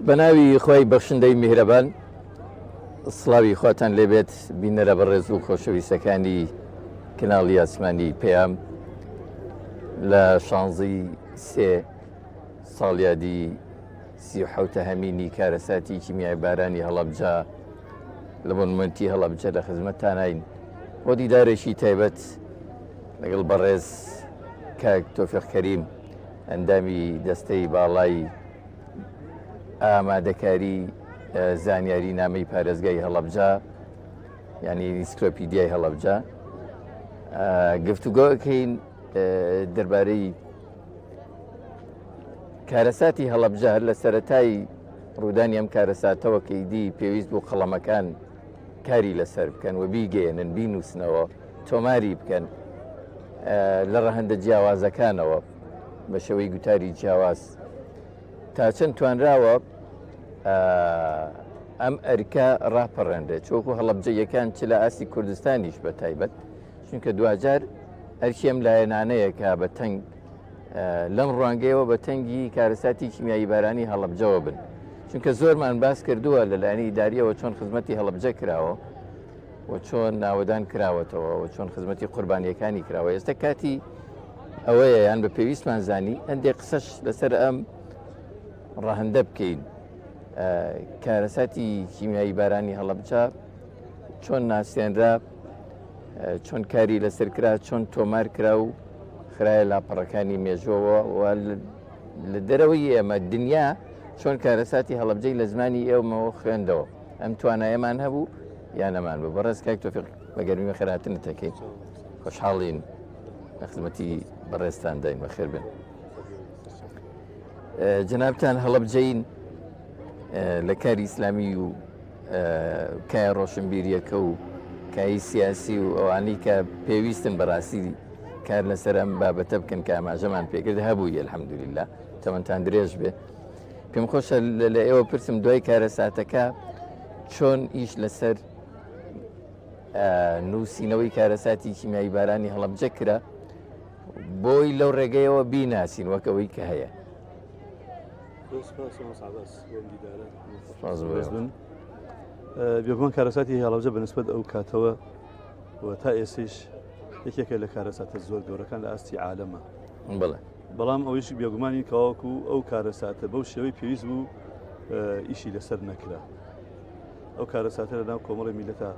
بەناوی خۆی بەخشندەی میهرەبان سڵاوی خواتان لێبێت بینەرە بەڕێز و خۆشەویستەکانی کەناڵی ئاسمانی پێیام لە 16 ساڵیادی 37 هەمینی کارەساتی کیمیای بارانی هەڵەبجە لە مۆنمنتی هەڵەبجە لە خزمەتتانین بۆ دیدارێکی تایبەت لەگەڵ بەڕێز کاک تۆفیق کەریم ئەندامی دەستەی باڵای ئامادەکاری زانیاری نامەی پارێزگای هەڵەبجە یعنی ئینسکلۆپیدیای هەڵەبجە گفتوگۆکەین دەربارەی کارەساتی هەڵەبجە لە سەرەتای ڕوودانی ئەم کارەساتەوە کەیدی پێویست بوو قەڵەمەکان کاری لەسەر بکەن و بیگەێنن بینووسنەوە تۆماری بکەن لە ڕەهەندە جیاوازەکانەوە بە شێوەی گوتاری جیاواز تا چەند توانراوە ئەم ئەرکە ڕاپەڕێنرێت چۆکو هەڵەبجەیەکان چ لە ئاسی کوردستانیش بە تایبەت چونکە دوجار ئەرکی ئەم لایەنانەیەکە بە تەنگ لەم ڕوانگەیەوە بە تەنگی کارەساتی کیمیایی بارانی هەڵەبجەوە بن چونکە زۆرمان باس کردووە لەلایەنی ئیداریەوە چۆن خزمەتی هەڵەبجە کراوە و چۆن ناوەدان کراوەتەوە و چۆن خزمەتی قوربانیەکانی کراوە ئێستا کاتی ئەوەیە یان بە پێویستمان زانی هەندێک قسەش لەسەر ئەم ڕەهەندە بکەین کارەساتی کیمیایی بارانی هەڵەبجە چۆن ناسیێنرا چۆن کاری لەسەر کرا چۆن تۆمار کرا و خرایە لاپەڕەکانی مێژۆوە لە دەرەوەی ئێمە دنیا چۆن کارەساتی هەڵەبجەی لە زمانی ئێوەمەوە خوێندەوە ئەم توانایەمان هەبوو یان نەمان بوو بەڕێز کاک تۆفیق بەگەرمی خێراتنتەکەین خۆشحاڵین لە خزمەتی بەڕێزتان داین بەخێر بن جەنابتان هەڵەبجەین لە کاری ئیسلامی و کای ڕۆشنبیریەکە و کای سیاسی و ئەوانەی کە پێویستن بەڕاستی کار لەسەر ئەم بابەتە بکەن کە ئاماژەمان پێکرد هەبووی الحەمدولیلا تەمەتان درێژ بێ پێم خۆشە لە ئێوە پرسم دوای کارەساتەکە چۆن ئیش لەسەر نووسینەوەی کارەساتی کیمیایی بارانی هەڵەبجە کرا بۆی لەو ڕێگەیەوە بیناسین وەکەوەی کە هەیە بێگومان کارەساتی هەڵەبجە بەنسبەت ئەو کاتەوە تا ئێسش یەکێکە لە کارەساتە زۆر گەورەکان لە ئاستی عالەمە بەڵام ئەویش بێگومانی کاواکو ئەو کارەساتە بەو شێوەی پێویست بوو ئیشی لەسەر نەکرا ئەو کارەساتە لە ناو کۆمەڵی میلەتە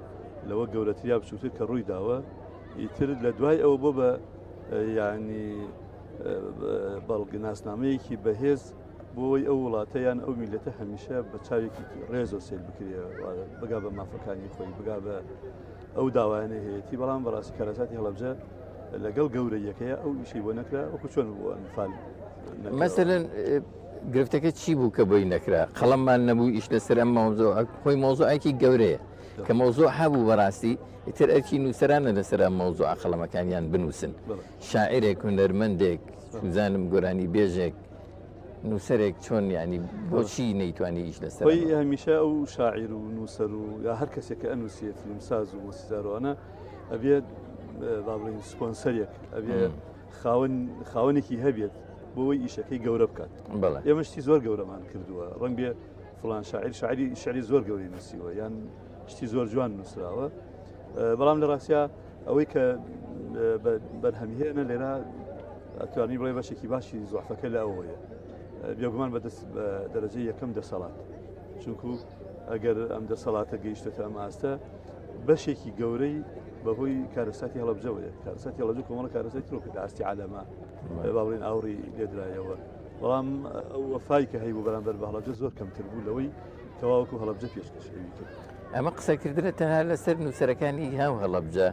لەوە گەورەتریا بچووتر کە ڕووی داوە ئیتر لە دوای ئەوە بۆ بە یعنی بەڵگەناسنامەیەکی بەهێز بۆی ئەو وڵاتەیان ئەو میلەتە هەمیشە بە چاوێکی ڕێز و سێل بکرێ بگا بە مافەکانی خۆی بگا بە ئەو داوایانە هەیەی بەڵام بەڕاستی کارەساتی هەڵەبجە لەگەڵ گەورەیەکەیە ئەو ئیشی بۆ نەکرا وەکو چۆن بووە ئەنفال مەسەلەن گرفتەکە چی بوو کە بۆی نەکرا قەڵەممان نەبوو ئیش لەسەر ئەم مەوزوع خۆی مۆزوعێکی گەورەیە کە مەوزوع هەبوو بەڕاستی ئیتر ئەرکی نووسەرانە لەسەر ئەم مەوزوع قەڵەمەکانیان بنووسن شاعرێک هونەرمەندێک سوزانم گۆرانی بێژێک نووسەرێک چۆن ینی بۆچی نەیتوانی ئیش لەسەر هەمیشە ئەو شاعیر و نووسەر و یا هەر کەسێک کە ئەنووسێت فیلمساز و مۆسیزارۆوانە ئەبێت با بڵین سپۆنسەرێک ئەبێ خاوەنێکی هەبێت بۆی ئیشەکەی گەورە بکات ئێمە شتی زۆر گەورەمان کردووە ڕەنگ بێ فڵان شاعری شعری زۆر گەوری نووسیوە یان شتی زۆر جوان نووسراوە بەڵام لە ڕاستیا ئەوەی کە بەرهەمهێنە لێرە ئەتوانی بڵێ بەشێکی باشی زوعفەکە لە ئەوەیە بێگومان بە دەرەجەی یەکەم دەسەڵات چونکو ئەگەر ئەم دەسەڵاتە گەیشتێتە ئەم ئاستە بەشێکی گەورەی بەهۆی کارەساتی هەڵەبجەوەیە کارەساتی هەڵەبجە کۆمەڵە کارەساتی ترۆکە لە ئاستی عالەمە با بڵێن ئاوڕی لێدرایەوە بەڵام ئەو وەفای کە هەیە بوو بەرامبەر بە هەڵەبجە زۆر کەمتر بوو لەوەی تەواوەکو هەڵەبجە پێشکەشەوی کرد ئەمە قسەکردنە تەنها لەسەر نووسەرەکانی هاو هەڵەبجە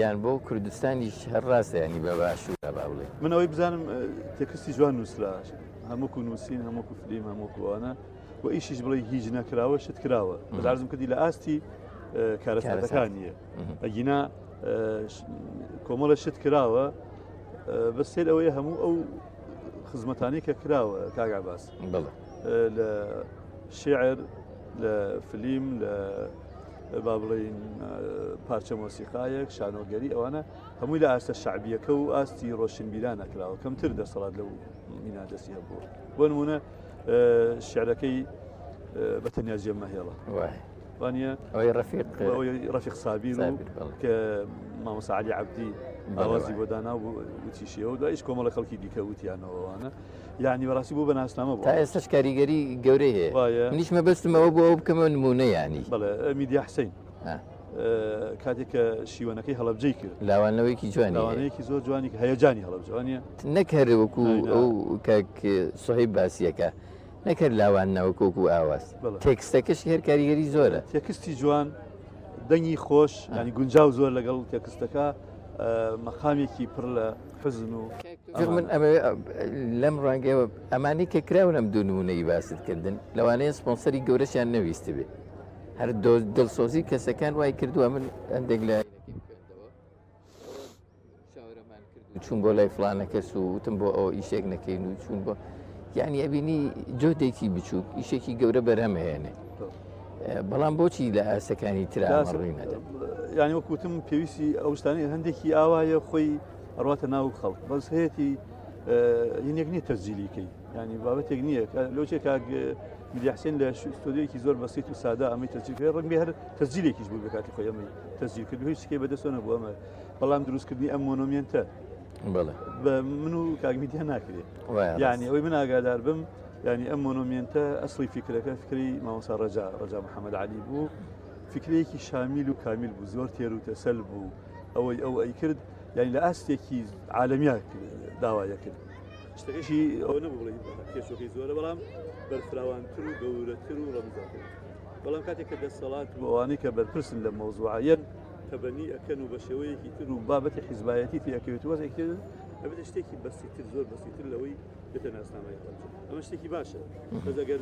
یان بۆ کوردستانیش هەر ڕاستە ینی بە باشوورە با بڵێ من ئەوەی بزانم تێکستی جوان نووسرا هەمووکو نووسین هەمووکو فلیم هەمووکوانە و ئیشیش بڵێ هیچ نەکراوە شت کراوە بەدارزم کردی لە ئاستی کارەساتەکانیە ئەگینا کۆمەڵە شت کراوە بە سێر ئەوەیە هەموو ئەو خزمەتانی کە کراوە کاگا باس لە شێعر لە فلیم لە با بڵین پارچە مۆسیقایەک شانۆگەری ئەوانە هەمووی لە ئاستە شعبیەکە و ئاستی ڕۆشنبیران نەکراوە کەمتر دەسەڵات لەو مینا دەستی هەبووە بۆ نمونە شعرەکەی بەتەنیا جێمە هێڵە وانە ئەوەی ڕەفیق ڕەفیق سابیر و کە مامۆستا عەلی عەبدی ئاوازی بۆ دانا و وتیشیەوە دوایش کۆمەڵە خەڵکی دیکە وتیانەوەوانە یعنی بەڕاستی بۆ بەناسنامە بوو تا ئێستاش کاریگەری گەورەی هەیە منیش مەبەستمەوە بۆ ئەو بکەمەوە نمونە ینی بەڵێ میدیا حسەین کاتێک کە شیوەنەکەی هەڵەبجەی کرد لاوانەوەیکی جوانی لاوانەیەکی زۆر جوانی هەیەجانی هەڵەبجوانە نەکەرە وەکو ئەو کاک سۆهیب باسیەکە نەکرد لاوانەوەکۆکو ئاواز تێکستەکەش هەر کاریگەری زۆرە تێکستی جوان دەنگی خۆش ینی گونجاو زۆر لەگەڵ تێکستەکە مەقامێکی پڕ لە حزن و من لەم ڕانگەوە ئەمانی کە کراون ئەم دوو نمونەی باستکردن لەوانەیە سپۆنسەری گەورەشیان نەویستی بێ هەر دڵسۆزی کەسەکان وای کردووە من هەندێک لە چوون بۆ لای فلانە کەس و وتم بۆ ئەو ئیشێک نەکەین و چوون بۆ یعنی ئەبینی جۆدێکی بچووک ئیشێکی گەورە بەرهەمهێنێ بەڵام بۆچی لە ئاسەکانی ترڕینەدا یانی وەکوتم پێویستی ئەو شتانی هەندێکی ئاوایە خۆی ئەڕاتە ناو خەڵک بەس هەیەی هینێک نییە تەزیلیکەی ینی بابەتێک نییە لۆچێ کاک میدیاحسێن لە ستۆدیۆیەکی زۆر بەسیت و سادا ئەمەی تەزیلکردی ڕەنگە هەر تەزیلێکیش بوو بکاتی خۆی ئەمەی تەزیلکردی هیچ شتێک بەدەستۆ نەبوو ئەمە بەڵام دروستکردنی ئەم مۆنۆمێنتە بە من و کاک میدیا ناکرێت یعنی ئەوەی من ئاگادار بم ینی ئەم مۆنۆمێنتە ئەسڵی فکرەکە فکری مامۆستا ڕەجا محەممەد عەلی بوو فکرەیەکی شامیل و کامیل بوو زۆر تێر و تەسەل بوو ئەوەی ئەی کرد یعنی لە ئاستێکی عالەمیا داوایە کرد شتەکەشی ئەوە نەبوو کێشۆکەی زۆرە بەڵام بەرفراوانتر و گەورەتر و ڕەمزاتر بەڵام کاتێک کە دەسەڵات بۆ ئەوانەی کە بەرپرسن لە مەوزوعەن تەبەنی ئەکەن و بە شێوەیەکی تر و بابەتی حیزبایەتی تێکەوێت وەزێکتر ئەبێتە شتێکی بەسیتر زۆر بەسیتر لەوەی بێتە ناسنامەی ئەمە شتێکی باشە بەس ئەگەر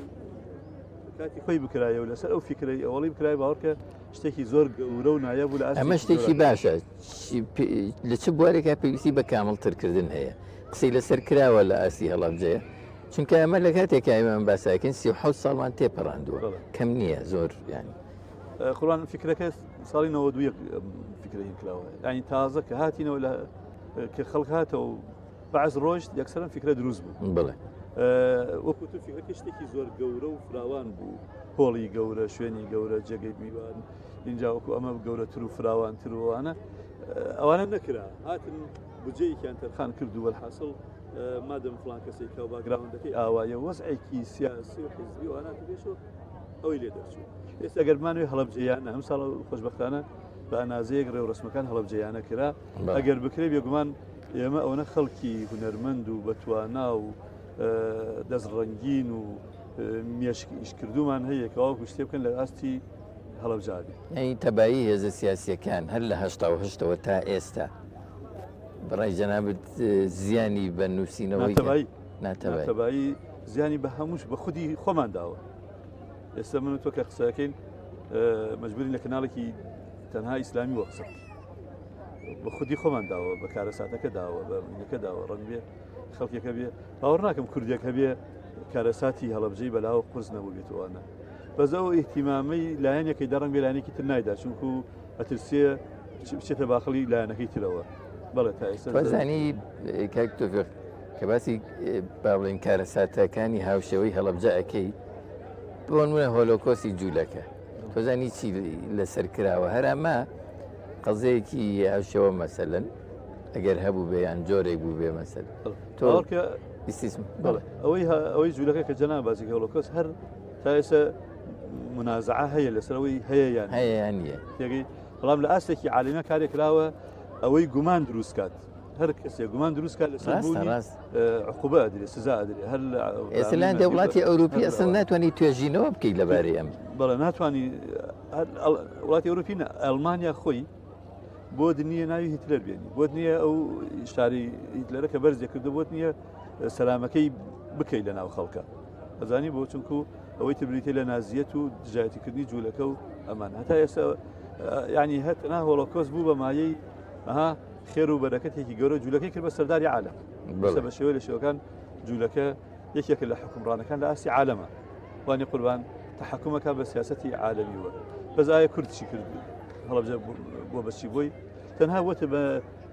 کاتی خۆی بکرایەوە لەسەر ئەو فکرەی ئەوڵی بکرای باوەڕکە شتێکی زۆر گەورە و نایە بوو لە ئەمە شتێکی باشە لە چ بوارێکە پێویستی بە کامڵترکردن هەیە قسەی لەسەر کراوە لە ئاسی هەڵەبجەیە چونکە ئەمە لە کاتێکە ئەمان باساکەین 37 ساڵمان تێپەڕاندووە کەم نییە زۆر ینی قڕوان فکرەکە ساڵی 92 فکرەی کراوە ینی تازە کە هاتینەوە لە کە خەڵک هاتەوە و بەعز ڕۆژ یەکسەرن فکرە دروست بوو بڵێ وەکوتو فکرەکە شتێکی زۆر گەورە و فراوان بوو پۆڵی گەورە شوێنی گەورە جێگەی میوان اینجا وەکو ئەمە گەورەتر و فراوانتر وانە ئەوانە نەکرا هاتن بجەیەکیان تەرخان کرد و وەلحاصل مادەم فلان کەسێک کە باگراوندەکەی ئاوایە وەزعێکی سیاسی و حیزبی و ئەنا پێشەوە ئەوەی لێ دەرچوو ئێستا ئەگەرمانوێ هەڵەبجەیانە ئەم ساڵ خۆشبەختانە بە ئەنازەیەک ڕێوڕسمەکان هەڵەبجەیانە کرا ئەگەر بکرێ بێگومان ئێمە ئەوەنە خەڵکی هونەرمەند و بەتوانا و دەستڕەنگین و مێشکردومان هەیە کەواکو شتێ بکەن لە ئاستی هەڵەبجاری ئەی تەبایی هێزە سیاسیەکان هەر لە هەشتەوە تا ئێستا بڕای جەنابەت زیانی بە نووسینەوەی ناتەبایی زیانی بە هەمووش بە خودی خۆمان داوە ئێستا من تۆ کە قسەکەین مەجبورین لە کەناڵێکی تەنها ئیسلامی وە قسە بە خودی خۆمان داوە بە کارەساتەکە داوە بە منەکە داوە ڕەنگ بێ خەڵکێکە بێ باوەڕ ناکەم کوردێک هەبێ کارەساتی هەڵەبجەی بەلاوە قرس نەبوو بێتوانە بەزەوە ئیحتیمامی لایەنێکی دەڕنگ بێ لایەنێکی تر نایدا چونکو ئەترسێ بچێتە باخەڵی لایەنەکەی ترەوە بەڵێ تا ئێستا زانی کاک تۆفیق کە باسی با بڵێن کارەساتەکانی هاوشێوەی هەڵەبجە ئەەکەی بۆ نمونە هۆلۆکۆسی جوولەکە تۆزانی چی لەسەر کراوە هەرامە قەزەیەکی هاوشێوە مەسەلەن ئەگەر هەبوو بێ یان جۆرێک بوو بێ مەسەل تۆکە ئەوەی جوولەکە کە جەنا بازیکە هۆلۆکۆس هەر تا ئێستا منازعە هەیە لەسەرەوەی هەیە یان هەیە نییە تێگەی بەڵام لە ئاستێکی عالمە کارێک کراوە ئەوەی گومان دروست کات هەر کەسێک گومان دروست کات لەسەر عقوبە ئەدرێ سزا ئەدرێ هەر ئێستا لە وڵاتی ئەوروپی ئەسڵ ناتوانانی توێژینەوە بکەیت لەبارەی ئەم بەڵێ ناتوانانی وڵاتی ئەوروپی ئەڵمانیا خۆی بۆ نییە ناوی هیتلەر بێنی بۆ نییە ئەو شاری هیتلەرە کە بەرزێ کردو بۆ نییە سەلامەکەی بکەیت لە ناو خەڵکە ئەزانی بۆ چونکو ئەوەی تبریتێ لە نازیەت و دژایەتیکردنی جوولەکە و ئەمان هەتا ئێستا ینی هەتەنا هۆلۆکۆست بوو بە مایەی ئەها خێر و بەرەکەتێکی گەورە جوولەکەی کرد بە سەرداری عالەم بە شێوە لە شێوەکان جوولەکە یەکێک لە حکومڕانەکان لە ئاسی عالەمە وانی قوربان تحکومەکە بە سیاسەتی عالەمیوە بەس ئایا کوردچی کرد هەڵەبجە بۆ بەچی بۆی تەنها وەتە بە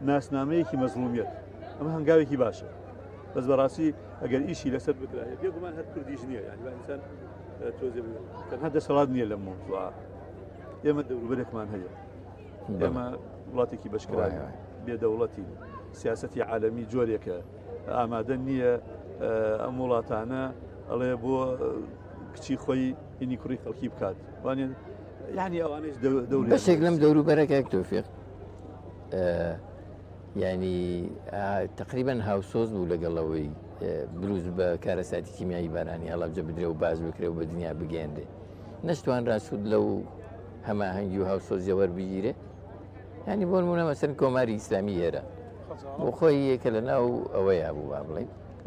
ناسنامەیەکی مەزلومیەت ئەمە هەنگاوێکی باشە بەس بەڕاستی ئەگەر ئیشی لەسەر بکرایە بێگومان هەر کوردیش نییە یعنی ئینسان تەنها دەسەڵات نییە لە مۆزوعە ئێمە دەوروبەرێکمان هەیە ئێمە وڵاتێکی بەشکراوی بێدەوڵەتی سیاسەتی عالەمی جۆرێکە ئامادە نییە ئەم وڵاتانە ئەڵێ بۆ کچی خۆی هینی کوڕی خەڵکی بکات وانێ یعنی ئەوانش بەشێک لەم دەوروبەرەکە تۆفیق ینی تقریبا هاوسۆز بوو لەگەڵەوەی بروز بە کارەساتی کیمیایی بارانی هەڵابجە بدرێ و باز بکرێ و بە دنیا بگەێنرێ نەشتوان ڕاسوود لەو هەماهەنگی و هاوسۆزیە وەربگیرێ ینی بۆ نمونە مەسەن کۆماری ئیسلامی هێرە بۆ خۆی یەکە لە ناو ئەوەیە بوو با بڵێ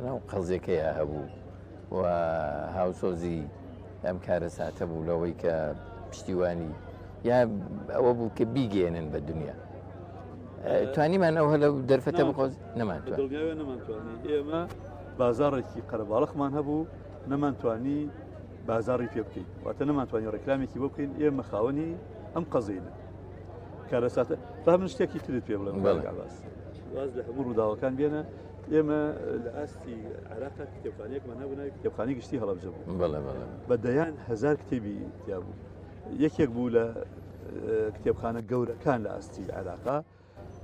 ناو قەڵزێکەیە هەبوو و هاوسۆزی ئەم کارەساتە بوو لەوەی کە پشتیوانی یا ئەوە بوو کە بیگەێنن بە دنیا توانیمان ئەو هەلە دەرفەتە بخۆز نەمانتوانی ئێمە بازارێکی قەرەباڵقمان هەبوو نەمانتوانی بازاری پێ بکەین واتە نەمانتوانی ڕێکلامێکی بۆ بکەین ئێمە خاوەنی ئەم قەزینە کارەساتە تا من شتێکی ترت پێ بڵێم باس واز لە هەموو ڕووداوەکان بێنە ئێمە لە ئاستی عراقا کتێبخانەیەکمان هەبوو ناوی کتێبخانەی گشتی هەڵەبجە بوو بە دەیان هەزار کتێبی تیا بوو یەکێک بوو لە کتێبخانە گەورەکان لە ئاستی عراقا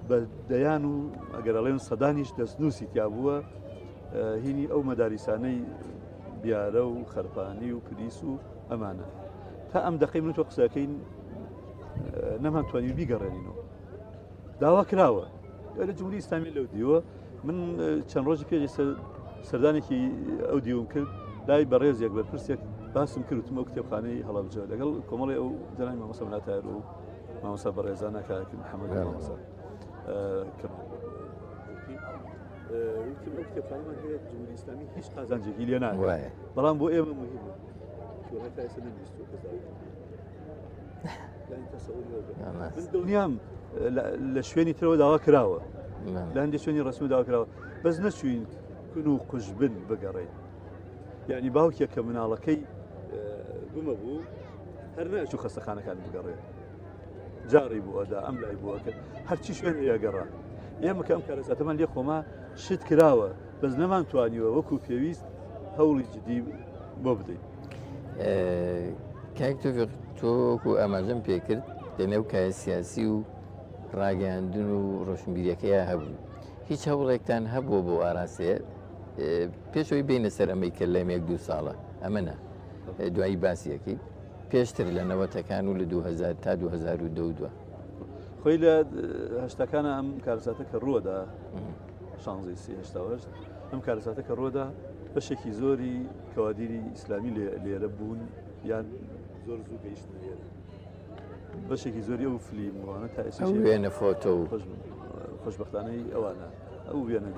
بە دەیان و ئەگەرەڵێن سەدانیش دەستنووسی تیا بووە هینی ئەو مەداریسانەی بیارە و خەرپانی و پلیس و ئەمانە تا ئەم دەقەی من تۆ قسەکەین نەمانتوانی بیگەڕێنینەوە داوا کراوە لە جمهوری ئیسلامی لەو دیوە من چەند ڕۆژی پێش سەردانێکی ئەو دیوم کرد لای بەڕێزێک بەرپرسێک باسم کردوتم ئەو کتێبخانەی هەڵەبجە لەگەڵ کۆمەڵی ئەو جەنابی مامۆستا مەلاتایەر و مامۆستا بەڕێزانە کاکی محەممەد مامۆستا وتم کتێبخانەمان هەیە جمهوری ئیسلامی هیچ قازانجێکی لێ نایە بەڵام بۆ ئێمە مهمە من دڵنیام لە شوێنی ترەوە داوا کراوە لە هەندێک شوێنی ڕسمی داوا کراوە بەس نەچوین کون و قوشبن بگەڕێن یعنی باوکێک کە مناڵەکەی بمە بوو هەر نەچوو خەستەخانەکان بگەڕێن جاری بووەدا ئەم لای بووەکە هەرچی شوێن هەیەگەڕا ئێمە کە ئەم کارەساتەمان لێ خۆما شت کراوە بەس نەمانتوانیوە وەکو پێویست هەوڵی جدی بۆ بدەین کاک تۆفیق تۆکو ئاماژەم پێکرد لەنێو کایە سیاسی و ڕاگەاندن و ڕۆشنبیریەکەیە هەبوو هیچ هەوڵێکتان هەبووە بۆ ئاراسەیە پێشەوەی بینە سەر ئەمەی کە لەم 1-2 ساڵە ئەمەە دوایی باسیەکەی پێشتر لە نەوەتەکان و لە 2000 تا 2002 خۆی لە هەشتەکانە ئەم کارەساتە کە ڕووەدا شانزەی هشتا ئەم کارەساتە کە ڕووەدا بەشێکی زۆری کەوادیری ئیسلامی لێرە بوون یان زۆر زوو گەیشتن لێرە بەشێکی زۆری ئەو فلیموانە تا وێنە فۆتۆ و خۆشبەختانەی ئەوانە ئەو وێنە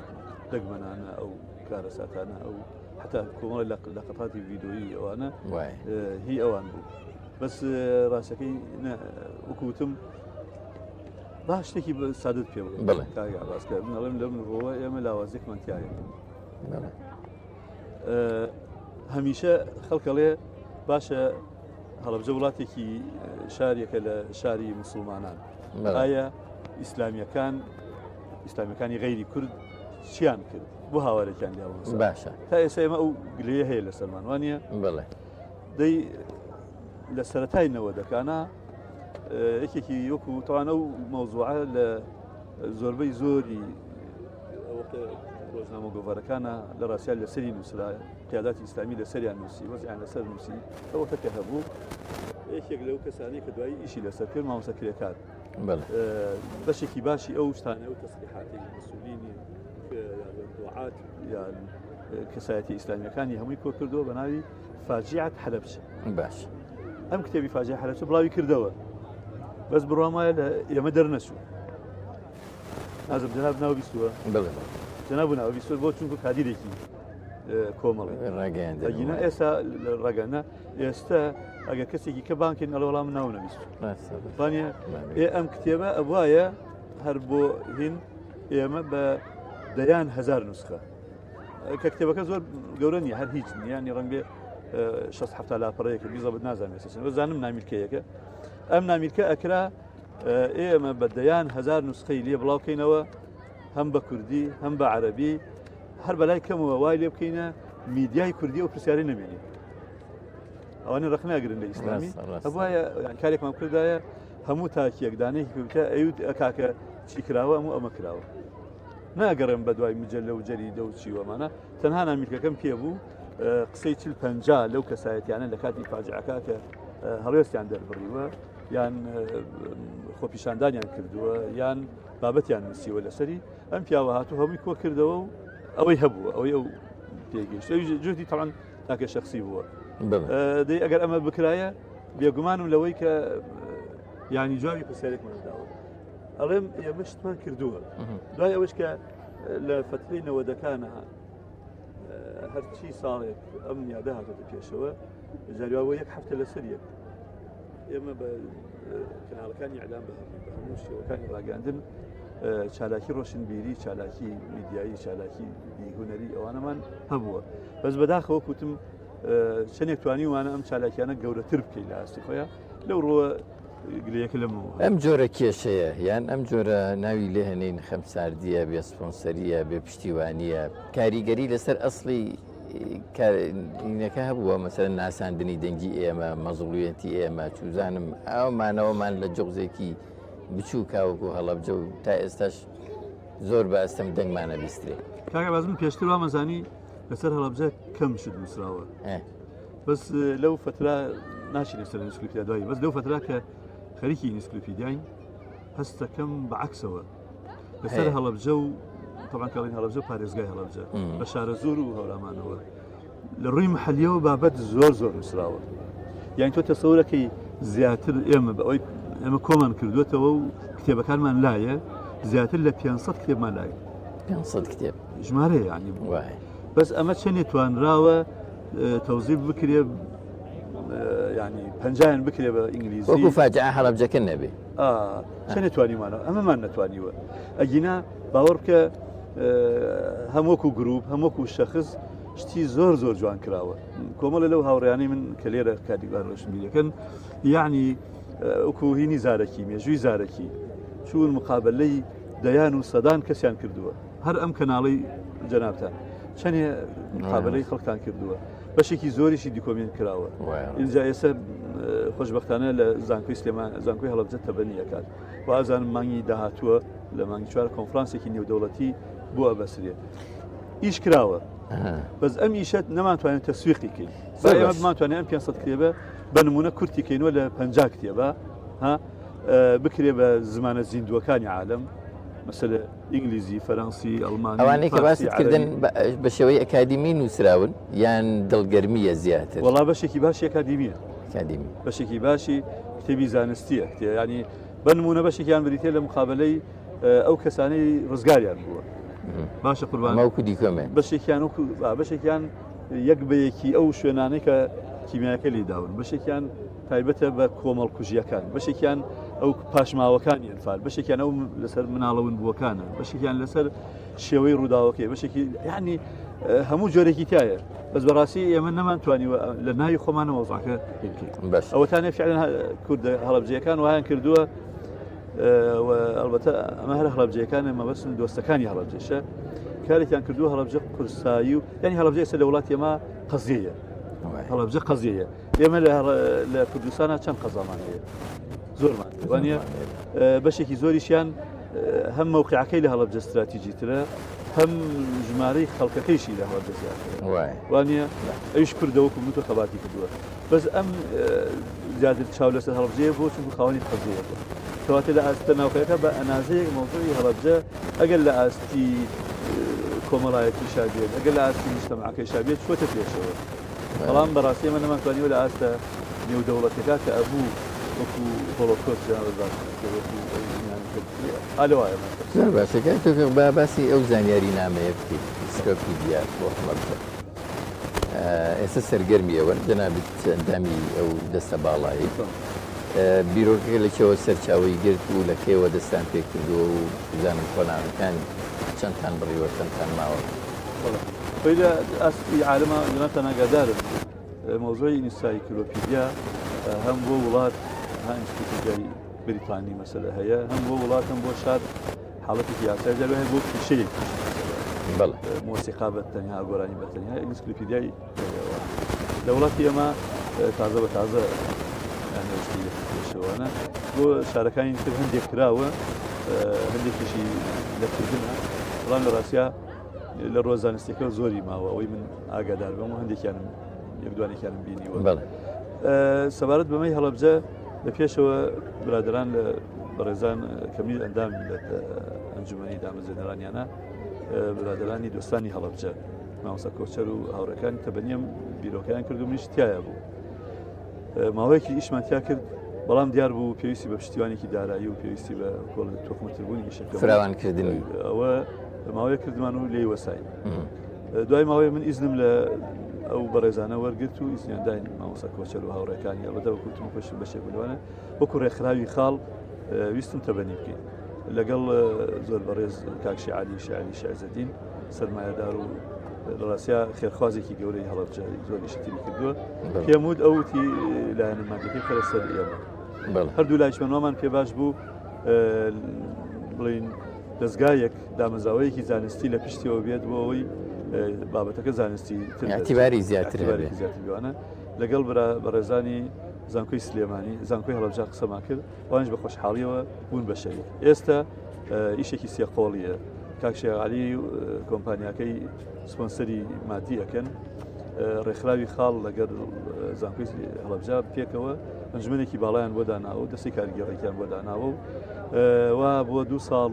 دەگمەنانە ئەو کارەساتانە ئەو حتا کۆمەڵی لە قەپاتی ڤیدۆیی ئەوانە هی ئەوان بوو بەس ڕاستەکەی وەکوتم با شتێکی سادت پێ باسکردن ئەڵێم لەم ڕۆوە ئێمە لاوازێکمان تایە هەمیشە خەڵکەڵێ باشە هەڵەبجە وڵاتێکی شارێکە لە شاری موسڵمانان ئایا ئیسلامیەکانی غەیری کورد چیان کرد بۆ هاوارێکیان لیاوە باشە تا ئێستا ئێمە ئەو گلەیە هەیە لە سەرمان وانە بڵێ دەی لە سەرەتای نەوەدەکانە یەکێکی وەکو تەوانە و مەوزوعە لە زۆربەی زۆری ڕۆژنامە گۆڤارەکانە لە ڕاستیان لەسەری نووسرا قیاداتی ئیسلامی لەسەریان نووسی وەزیان لەسەر نووسی ئەوەکە هەبوو یەکێک لەو کەسانی کە دوایی ئیشی لەسەر کرد مامۆستا کرێکات بەشێکی باشی ئەو شتانە و تەسلیحاتی مەسئولینی دوعات یان کەسایەتی ئیسلامیەکانی هەمووی کۆ کردەوە بە ناوی فاجعة حەلەبجە باش ئەم کتێبی فاجعة حەلەبجە بڵاوی کردەوە بەس بڕوامایە لە ئێمە دەرنەچوو نازم جەناب ناو بیستووە جەناب ناو بیستووە بۆ چونکە کادیرێکی کۆمەڵی ڕاگەیاندەگینە ئێستا ڕاگەنە ئێستا ئەگەر کەسێکی کە بانکێن ئەڵە وەڵام ناو نەویست وانە ئەم کتێبە ئەوایە هەر بۆ هین ئێمە بە دەیان هەزار نوسخە کە کتێبەکە زۆر گەورە نیە هەر هیچ نیانی ڕەنگێ 6 لاپەڕەیەکە بیزە بە نازانێت بەزانم نامیرکەیەکە ئەم نامیرکە ئەکرا ئێمە بە دەیان هەزار نوسخەی لێ بڵاوکەینەوە هەم بە کوردی هەم بە عەرەبی هەر بەلای کەمەوە وای لێ بکەینە میدیای کوردی و پرسیاری نەمێنێت ئەوانە ڕخناگرن لە ئیسلامی هەبواە یان کارێکمان کردایە هەموو تاکیەکدانەیەکی پێوتە ئەوت کاکە چی کراوە ئەمە کراوە ناگەڕێم بە دوای مجللە و جەریدە و چیوەمانە تەنها نامیکەکەم پێبوو قسەی 40-50 لەو کەسایەتیانە لە کاتی فاجعەکە کە هەڵوێستیان دەربڕیوە یان خۆپیشاندانیان کردووە یان بابەتیان نووسیوە لەسەری ئەم پیاوە هاتوو هەمووی کۆ کردەوە و ئەوەی هەبووە ئەوەی ئەو پێگەیشت جوتی تاوان تاکە شخصی بووە دەی ئەگەر ئەمە بکرایە بێگومانم لەوەی کە ینی جوابی پرسیارێکمانداوە ئەڵێم ئێمە شتمان کردووە دوای ئەوەش کە لە فترەی نەوەدەکانە هەرچی ساڵێک ئەم نیادە هاتۆتە پێشەوە جاریواوە یەک هەفتە لەسەر یەک ئێمە بە کەناڵەکانی ئەعلام بە هەموو شێوەکانی ڕاگەاندن چالاکی ڕۆشنبیری چالاکی میدیایی چالاکی هونەری ئەوانەمان هەبووە بەس بەداخەوە کوتم چەندێک توانی وانە ئەم چالاکیانە گەورەتر بکەیت لە ئاستی خۆیان لەو ڕۆوە گلەیەکە لەمەوە ئەم جۆرە کێشەیە یان ئەم جۆرە ناوی لێ هەنین خەمساردیە بێ سپۆنسەریە بێ پشتیوانیە کاریگەری لەسەر ئەسڵی کارینەکە هەبووە مەسەرەن ناساندنی دەنگی ئێمە مەزڵویەتی ئێمە چوزانم ئەومانەوەمان لە جۆغزێکی بچوو کاوەکو هەڵەبجە و تا ئێستاش زۆر بە ئەستەم دەنگمانە بیسترێ کاکە بازم پێشتر وامەزانی لەسەر هەڵەبجە کەم شت نووسراوە بەس لەو فترا ناچین لەسەر ئینسکریپتیا دوایی بەس لەو فترا کە خەریکی ئینسکریپیدیاین هەستەکەم بەعکسەوە لەسەر هەڵەبجە و طبعا کاڵین هەڵەبجە پارێزگای هەڵەبجە بە شارە زۆر و هەورامانەوە لە ڕووی محەلیەوە بابەت زۆر نووسراوە یانی تۆ تەسەورەکەی زیاتر ئێمە بەوەی ئێمە کۆمان کردوێتەوە و کتێبەکانمان لایە زیاتر لە 500 کتێبمان لایە 500 کتێب ژمارە یعنی بەس ئەمە چەندێ توانراوە تەوزیف بکرێ ینی 50 بکرێ بە ئینگلیزی وەکو فاجعە هەڵەبجەکە نەبێ چەندێ توانیمانەوە ئەمەمان نەتوانیوە ئەگینا باوەڕ بکە هەمووەکو گروپ هەمووەکو شەخص شتی زۆر جوان کراوە کۆمەڵە لەو هاوڕێیانەی من کە لێرە کاتیبار ڕۆشنبیرەکەن یعنی ئەوکو هینی زارەکی مێژووی زارەکی چون مقابلەی دەیان و سەدان کەسیان کردووە هەر ئەم کەناڵی جەنابتان چەندێ مقابلەی خەڵکان کردووە بەشێکی زۆریشی دیکۆمنت کراوە اینجا ئێستا خۆشبەختانە لە زانکۆی سلێمان زانکۆی هەڵەبجە تەبەنیەکات وازانم مانگی داهاتووە لە مانگی چوار کۆنفرانسێکی نێودەوڵەتی بۆ ئەبەسرێ ئیش کراوە بەس ئەم ئیشت نەمانتوانێت تەسویقی کەین ئێمە بمانتوانێت ئەم 500 کتێبە بە نمونە کورتی کەینەوە لە 50 کتێبە بکرێ بە زمانە زیندوەکانی عالم مەسەلە ئینگلیزی فەرەنسی ئەڵمانی ئەوانەی کە باست کردن بە شێوەی ئەکادیمی نووسراون یان دڵگەرمیە زیاتر وەڵا بەشێکی باشی ئەکادیمیە بەشێکی باشی کتێبی زانستیە ینی بە نمونە بەشێکیان بریتێ لە مقابلەی ئەو کەسانەی ڕزگاریان بووە باشە قوربان ماوەکو دیکۆمێن بەشێکیان یەک بەیەکی ئەو شوێنانەی کە کیمیاکە لێداون بەشێکیان تایبەتە بە کۆمەڵ کوژیەکان بەشێکیان ئەو پاشماوەکانی ئەنفال بەشێکیان ئەو لەسەر مناڵەون بووەکانە بەشێکیان لەسەر شێوەی ڕووداوەکەی بەشێکی یعنی هەموو جۆرێکی تایە بەس بەڕاستی ئێمە نەمانتوانیوە لە ناوی خۆمانەوە وەزعەکە ئەوەتانێ فعلەن کورد هەڵەبجەکان وایان کردووە ئەلبەتە ئەمە هەر هەڵەبجەکان مەبەستن دۆستەکانی هەڵەبجەشە کارێکیان کردووە هەڵەبجە قورسایی و یعنی هەڵەبجە ئێستا لە وڵاتی ئێمە قەزیەیە هەڵەبجە قەزیەیە ئێمە لە کوردستانە چەند قەزامان هەیە زۆرمان وانە بەشێکی زۆریشیان هەم مەوقعەکەی لە هەڵەبجە استراتیجیترە هەم ژمارەی خەڵکەکەیشی لە هەڵەبجە زیاترە وانە ئەویش کوردەوەکو من تۆ خەباتی کردووە بەس ئەم زیاتر چاو لەسەر هەڵەبجەیە بۆ چونکو خاوەنی قەزیەیە کەواتە لە ئاستە ناوخەکە بە ئەنازەیەک مەوضوعی هەڵەبجە ئەگەر لە ئاستی کۆمەڵایەتی شابێت ئەگەر لە ئاستی مجتەمەعەکەی شابێت چۆتە پێشەوە بەڵام بەڕاستی ئێمە نەمانتوانیوە لە ئاستە نێودەوڵەتەکە کە ئەبوو وەکو هۆڵۆکۆست زۆر باشەکە با باسی ئەو زانیاری نامەیە بکەیت ئینسکریپتیا بۆ هەڵەبجە ئێستا سەرگەرمیەوە جەنابەت ئەندامی ئەو دەستە باڵایی بیرۆکەکە لەکەوە سەرچاوی گرت و لەکەوە دەستان پێ کردووە و بزانم کۆناغەکان چەندتان بڕیوە چەندتان ماوە لە ئاستی عالمە جنابتان ئاگادارن مۆزۆی ئینسایکلۆپیدیا هەم بۆ وڵات ئینسکریپتیای بریتانی مەسەلە هەیە هەم بۆ وڵات هەم بۆ شار حاڵەتێکی یاسای دەبێت هەیە بۆ کیشەیەکی مۆسیقا بەتەنیا گۆرانی بەتەنیا ئینسکریپتیای لە وڵاتی ئەمە تازە بە تازە شەوانە بۆ شارەکانی تر هەندێک کراوە هەندێکیشی لەکردنە بەڵام لە ڕاستیا لە ڕۆزانستێکەوە زۆری ماوە ئەوەی من ئاگادار بم و هەندێکیانم یەکدوانێکیانم بینیوە سەبارەت بەمەی هەڵەبجە لە پێشەوە برادران لە بەڕێزان کەمی ئەندام لە ئەنجومەنی دامەزێنەرانیانە برادرانی دۆستانی هەڵەبجە مامۆستا کۆچەر و هاوڕەکانی تەبەنیم بیرۆکەیان کرد و منیش تایە بوو ماوەیەکی ئیشمان تیا کرد بەڵام دیار بوو پێویستی بە پشتیوانێکی دارایی و پێویستی بە کۆڵ تۆکمەتربوونی شەکە فراوانکردنی ئەوە ماوەیە کردمان و لێی وەساین دوای ماوەیە من ئیزنم لە ئەو بەڕێزانە وەرگرت و ئیزنیانداین مامۆستا کۆچەر و هاوڕەکانی ئەوەدە وەکوتم پشت بەشێک بووانە وەکو ڕێکخراوی خاڵ ویستم تەبەنی بکەین لەگەڵ زۆر بەڕێز کاکشی عالی شعری شایزەدین سەرمایەدار و لە ڕاستیا خێرخوازێکی گەورەی هەڵەبجە زۆر ئیشتری کردووە پێم وت ئەوتی لایەنماندەکەی خەرە سەر ئێمە هەردوو لایشمەنەوەمان پێ باش بوو بڵین دەستگایەک دامەزراوەیەکی زانستی لە پشتیەوە بێت بۆ ئەوەی بابەتەکە زانستی اعتیباری زیاتر بوانە لەگەڵ بەڕێزانی زانکۆی سلێمانی زانکۆی هەڵەبجە قسەمان کرد وانش بە خۆشحاڵیەوە بوون بە شەریک ئێستا ئیشێکی سێقۆڵیە کاکشی عالی کۆمپانیاکەی سپۆنسەری مادی ئەەکەن ڕێکخراوی خاڵ لەگەر زانکۆی هەڵەبجە پێکەوە ئەنجومەنێکی باڵیان بۆ داناوە و دەستی کارگەڕێکیان بۆ داناوە و بۆ 2 ساڵ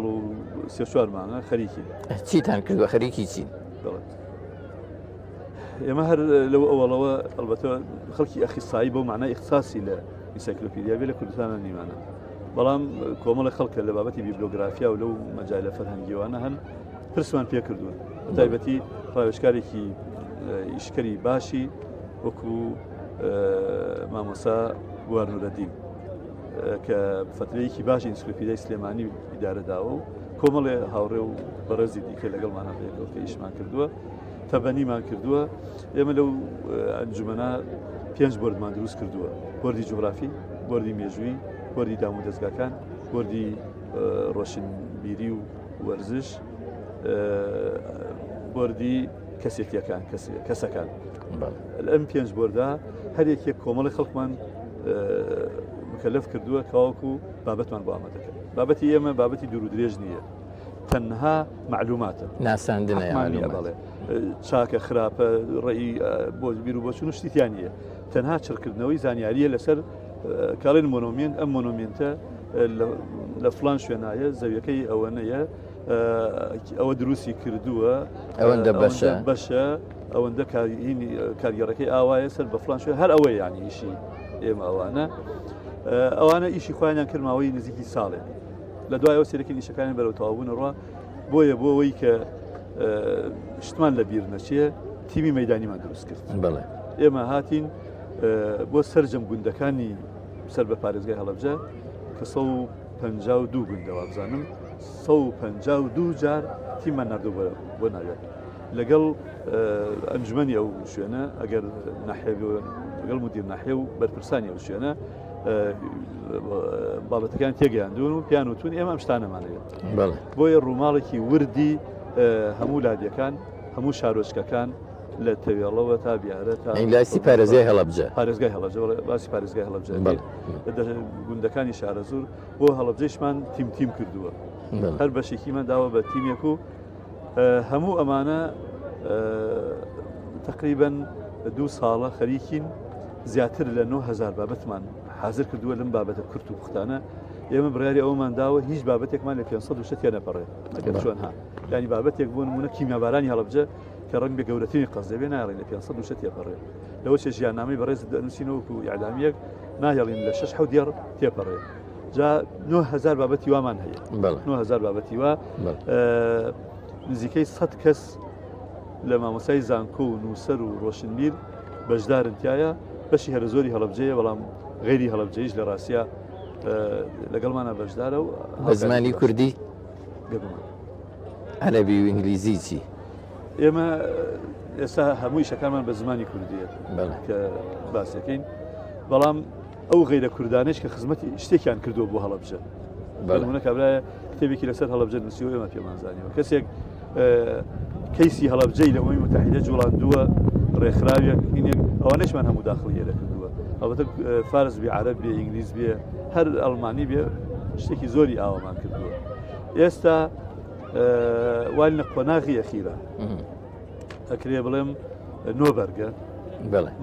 و 3-4 مانگە خەریکی چیتان کردووە خەریکی چین ئێمە هەر لەو ئەوڵەوە ئەلبەتە خەڵکی ئەخیسایی بۆ معنای ئیختصاسی لە ئینسایکلۆپیدیا بێ لە کوردستانە نیمانە بەڵام کۆمەڵی خەڵکە لە بابەتی بیبلۆگرافیا و لەو مەجای لە فەرهەنگیوانە هەن پرسمان پێ کردوون تایبەتی ڕاوێژکارێکی ئیشکەری باشی وەکو مامۆستا گوارنورەدین کە فترەیەکی باشی ئینسایکلۆپیدیای سلێمانی ئیدارەداوە و کۆمەڵێ هاوڕێ و بەڕێزی دیکە لەگەڵمانە پێکەوە کە ئیشمان کردووە تەبەنیمان کردووە ئێمە لەو ئەنجومەنە 5 بۆردمان دروست کردووە بۆردی جوغرافی بۆردی مێژووی بۆردی دام و دەستگاکان بۆردی ڕۆشنبیری و وەرزش بۆردی کەسێتیەکان کەسەکان ئەم 5 بۆردا هەر یەکێک کۆمەڵی خەڵکمان مکەلەف کردووە کاوەکو بابەتمان بۆ ئامادەکەن بابەتی ئێمە بابەتی دوور و درێژ نییە تەنها معلوماتە ناساندنە بڵێ چاکە خراپە ڕێی بۆ بیر و بۆچون شتیان نیە تەنها چڕکردنەوەی زانیاریە لەسەر کاڵێن مۆنۆمنت ئەم مۆنۆمنتە لە فلان شوێنایە زەویەکەی ئەوەنەیە ئەوە دروستی کردووە ئەوەندە بەشە ئەوەندە کارگەڕەکەی ئاوایە سەر بە فلان شوێن هەر ئەوەی یانی ئیشی ئێمە ئەوانە ئیشی خۆیان کردماوەی نزیکی ساڵێک لە دوایەوە سێرەکە نیشەکانی بەرەو تەواوبوونەوە بۆیە بۆ ئەوەی کە شتمان لە بیر نەچێ تیمی مەدانیمان دروست کرد ئێمە هاتین بۆ سەرجەم گوندەکانی سەر بە پارێزگای هەڵەبجە کە 152 گوندەوە بزانم 152 جار تیممان نردوو بۆ ناوێت لەگەڵ ئەنجومەنی ئەو شوێنە ئەگەر لەگەڵ مدیر ناحیە و بەرپرسانی ئەو شوێنە بابەتەکان تێگەیاندون و پیان وتون ئێمە ئەم شتانەمانەوێت بۆیە ڕووماڵێکی وردی هەموو لادیەکان هەموو شارۆچکەکان لە تەوێڵەوە تا بیارە تا ئینگلیسی پارێزگای هەڵەبجە پارێزگای هەڵەبجە باسی پارێزگای هەڵەبجە گوندەکانی شارە زۆر بۆ هەڵەبجەیشمان تیم کردووە هەر بەشێکیمان داوە بە تیمێک و هەموو ئەمانە تقریباً 2 ساڵە خەریکین زیاتر لە 9000 بابەتمان حاضر کردووە لەم بابەتە کورت و پوختانە ئێمە بڕیاری ئەومان داوە هیچ بابەتێکمان لە 500 شتیان نەپەڕێت ئەگەر چۆنها ینی بابەتێک بۆ نمونە کیمیابارانی هەڵەبجە کە ڕەنگ بە گەورەترین قەزدەبێ ناڕێن لە 500 شت تێپەڕێت لەوە چێ ژیاننامەی بەڕێز دەنووسینەوەکو ئیعدامیەک ناهێڵین لە 6 دێڕ تێپەڕێت جا 9000 بابەتی وامان هەیە 9000 بابەتی وا نزیکەی 100 کەس لە مامۆسای زانکۆ و نووسەر و ڕۆشنبیر بەشدارن تایە بەشی هەرە زۆری هەڵەبجەیە بەڵام غێری هەڵەبجەیش لە ڕاستیا لەگەڵمانە بەشدارە و بە زمانی کوردی عەرەبی و ئینگلیزی چی؟ ئێمە ئێستا هەمووی شەکانمان بە زمانی کوردیە کە باسەکەین بەڵام ئەو غێرە کوردانش کە خزمەتی شتێکیان کردووە بۆ هەڵەبجە بەڵمونە کابرایە کتێبێکی لەسەر هەڵەبجە نووسیوە ئێمە پێمانزانیەوە کەسێک کەیسی هەڵەبجەی لە ئەمەی متحیدە جوڵاندووە ڕێکخراوێک ئەوانەشمان هەموو داخڵی لێرە کردووە ئەوەتە فارس بێ عەرەب بێ ئینگلیز بێ هەر ئەڵمانی بێ شتێکی زۆری ئاوامان کردووە ئێستا وای لە قۆناغی ئەخیرە ئەکرێ بڵێم نۆبەرگە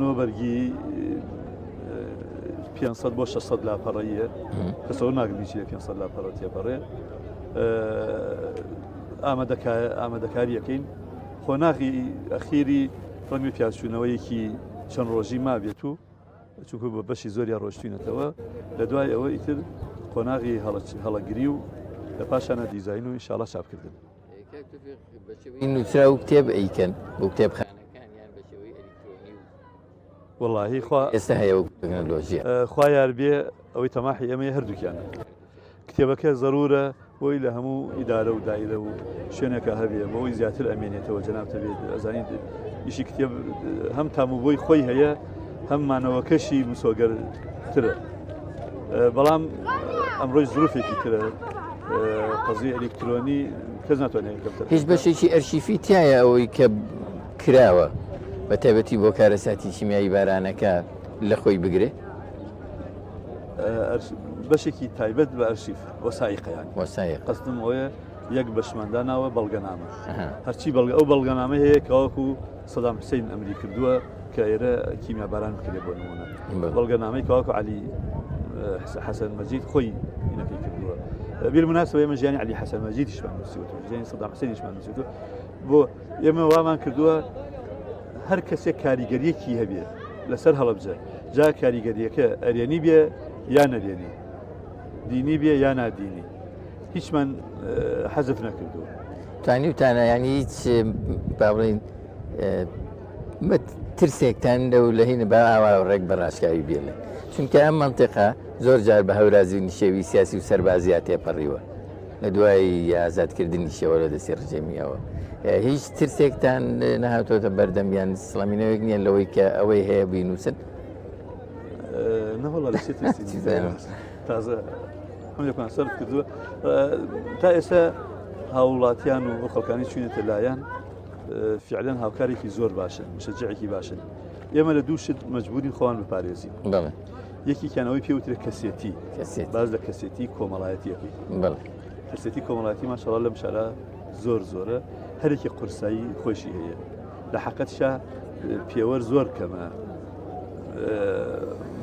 نۆبەرگی 500 بۆ 600 لاپەڕەیە کەسەوە ناگرنی چی 500 لاپەڕە تێپەڕێ ئامادەکاریەکەین قۆناغی ئەخیری ڕەنگی پیاچوونەوەیەکی چەند ڕۆژی ما بێت و چونکو بە بەشی زۆری ڕۆشتوینەتەوە لە دوای ئەوە ئیتر قۆناغی هەڵەگیری و لە پاشانە دیزاین و ئینشاڵڵا چاپکردن نووسرا و کتێب ئەیکەن بۆ کتێبخانەکانیان بەشێوەی ئەلکترۆنی و وەڵاهی ئێستا هەیە و تەکنۆلۆژیە خوا یار بێ ئەوەی تەماحی ئەمەیە هەردووکیانە کتێبەکە ضرورە بۆی لە هەموو ئیدارە و دایرە و شوێنێکە هەبێ بەوەی زیاتر ئەمێنێتەوە جەنابتە بێت ئەزانیت ئیشی کتێب هەم تاموبۆی خۆی هەیە هەم مانەوەکەشی مسۆگەرترە بەڵام ئەمڕۆی زروفێکی ترە قەزی ئەلکترۆنی کەس ناتوانێت هیچ بەشێکی ئەرشیفی تایە ئەوەی کە کراوە بە تایبەتی بۆ کارەساتی شیمیایی بارانەکە لە خۆی بگرێ بەشێکی تایبەت بە ئەرشیف وەسایقەیان وەسایق قەستم ئەوەیە یەک بەشمانداناوە بەڵگەنامە هەرچی ئەو بەڵگەنامە هەیە کەواکو سەدام حوسێن ئەمری کردووە کە ئێرە کیمیاباران بکرێت بۆ نمونە بەڵگەنامەی کەواکو عەلی حەسەن مەجید خۆی ئینەکەی کردووە بالمناسبە ئێمە ژیانی عەلی حەسەن مەجیدیشمان نووسیوەوە ژیانی سەدام حوسێنیشمان نووسیوەوە بۆ ئێمە وامان کردووە هەر کەسێک کاریگەریەکی هەبێ لەسەر هەڵەبجە جا کاریگەریەکە ئەرێنی بێ یا نەرێنی دینی بێ یا نادینی هیچمان حەزف نەکردووە توانی وتانە ینی هیچ با بڵین ترسێکتان لەو لە هینە بە ئاوا ڕێک بە ڕاشکاوی بێنێ چونکە ئەم منطقە زۆر جار بە هەورازی نیشێوی سیاسی و سەربازیات تێپەڕیوە لە دوای ئازادکردنی شێوە لە دەستی ڕژێمیەوە هیچ ترسێکتان نەهاتۆتە بەردەمیان سڵامینەوەیەک نییە لەوەی کە ئەوەی هەیە بینووسن نەوەڵا لە تازە هەمێکمان سەرف کردووە تا ئێستا هاوڵاتیان و خەڵکانی چوینێتە لایەن فعلەن هاوکارێکی زۆر باشن مشەجعێکی باشن ئێمە لە دوو شت مەجبورین خۆوان بپارێزین یەکیکیانەوەی پێوترە کەسێتی باز لە کەسێتی کۆمەڵایەتیەکەی کەسێتی کۆمەڵایەتی ماشەڵڵا لەم شارە زۆر زۆرە هەرێکی قورسایی خۆشی هەیە لە حەقەتشا پێوەەر زۆر کەمە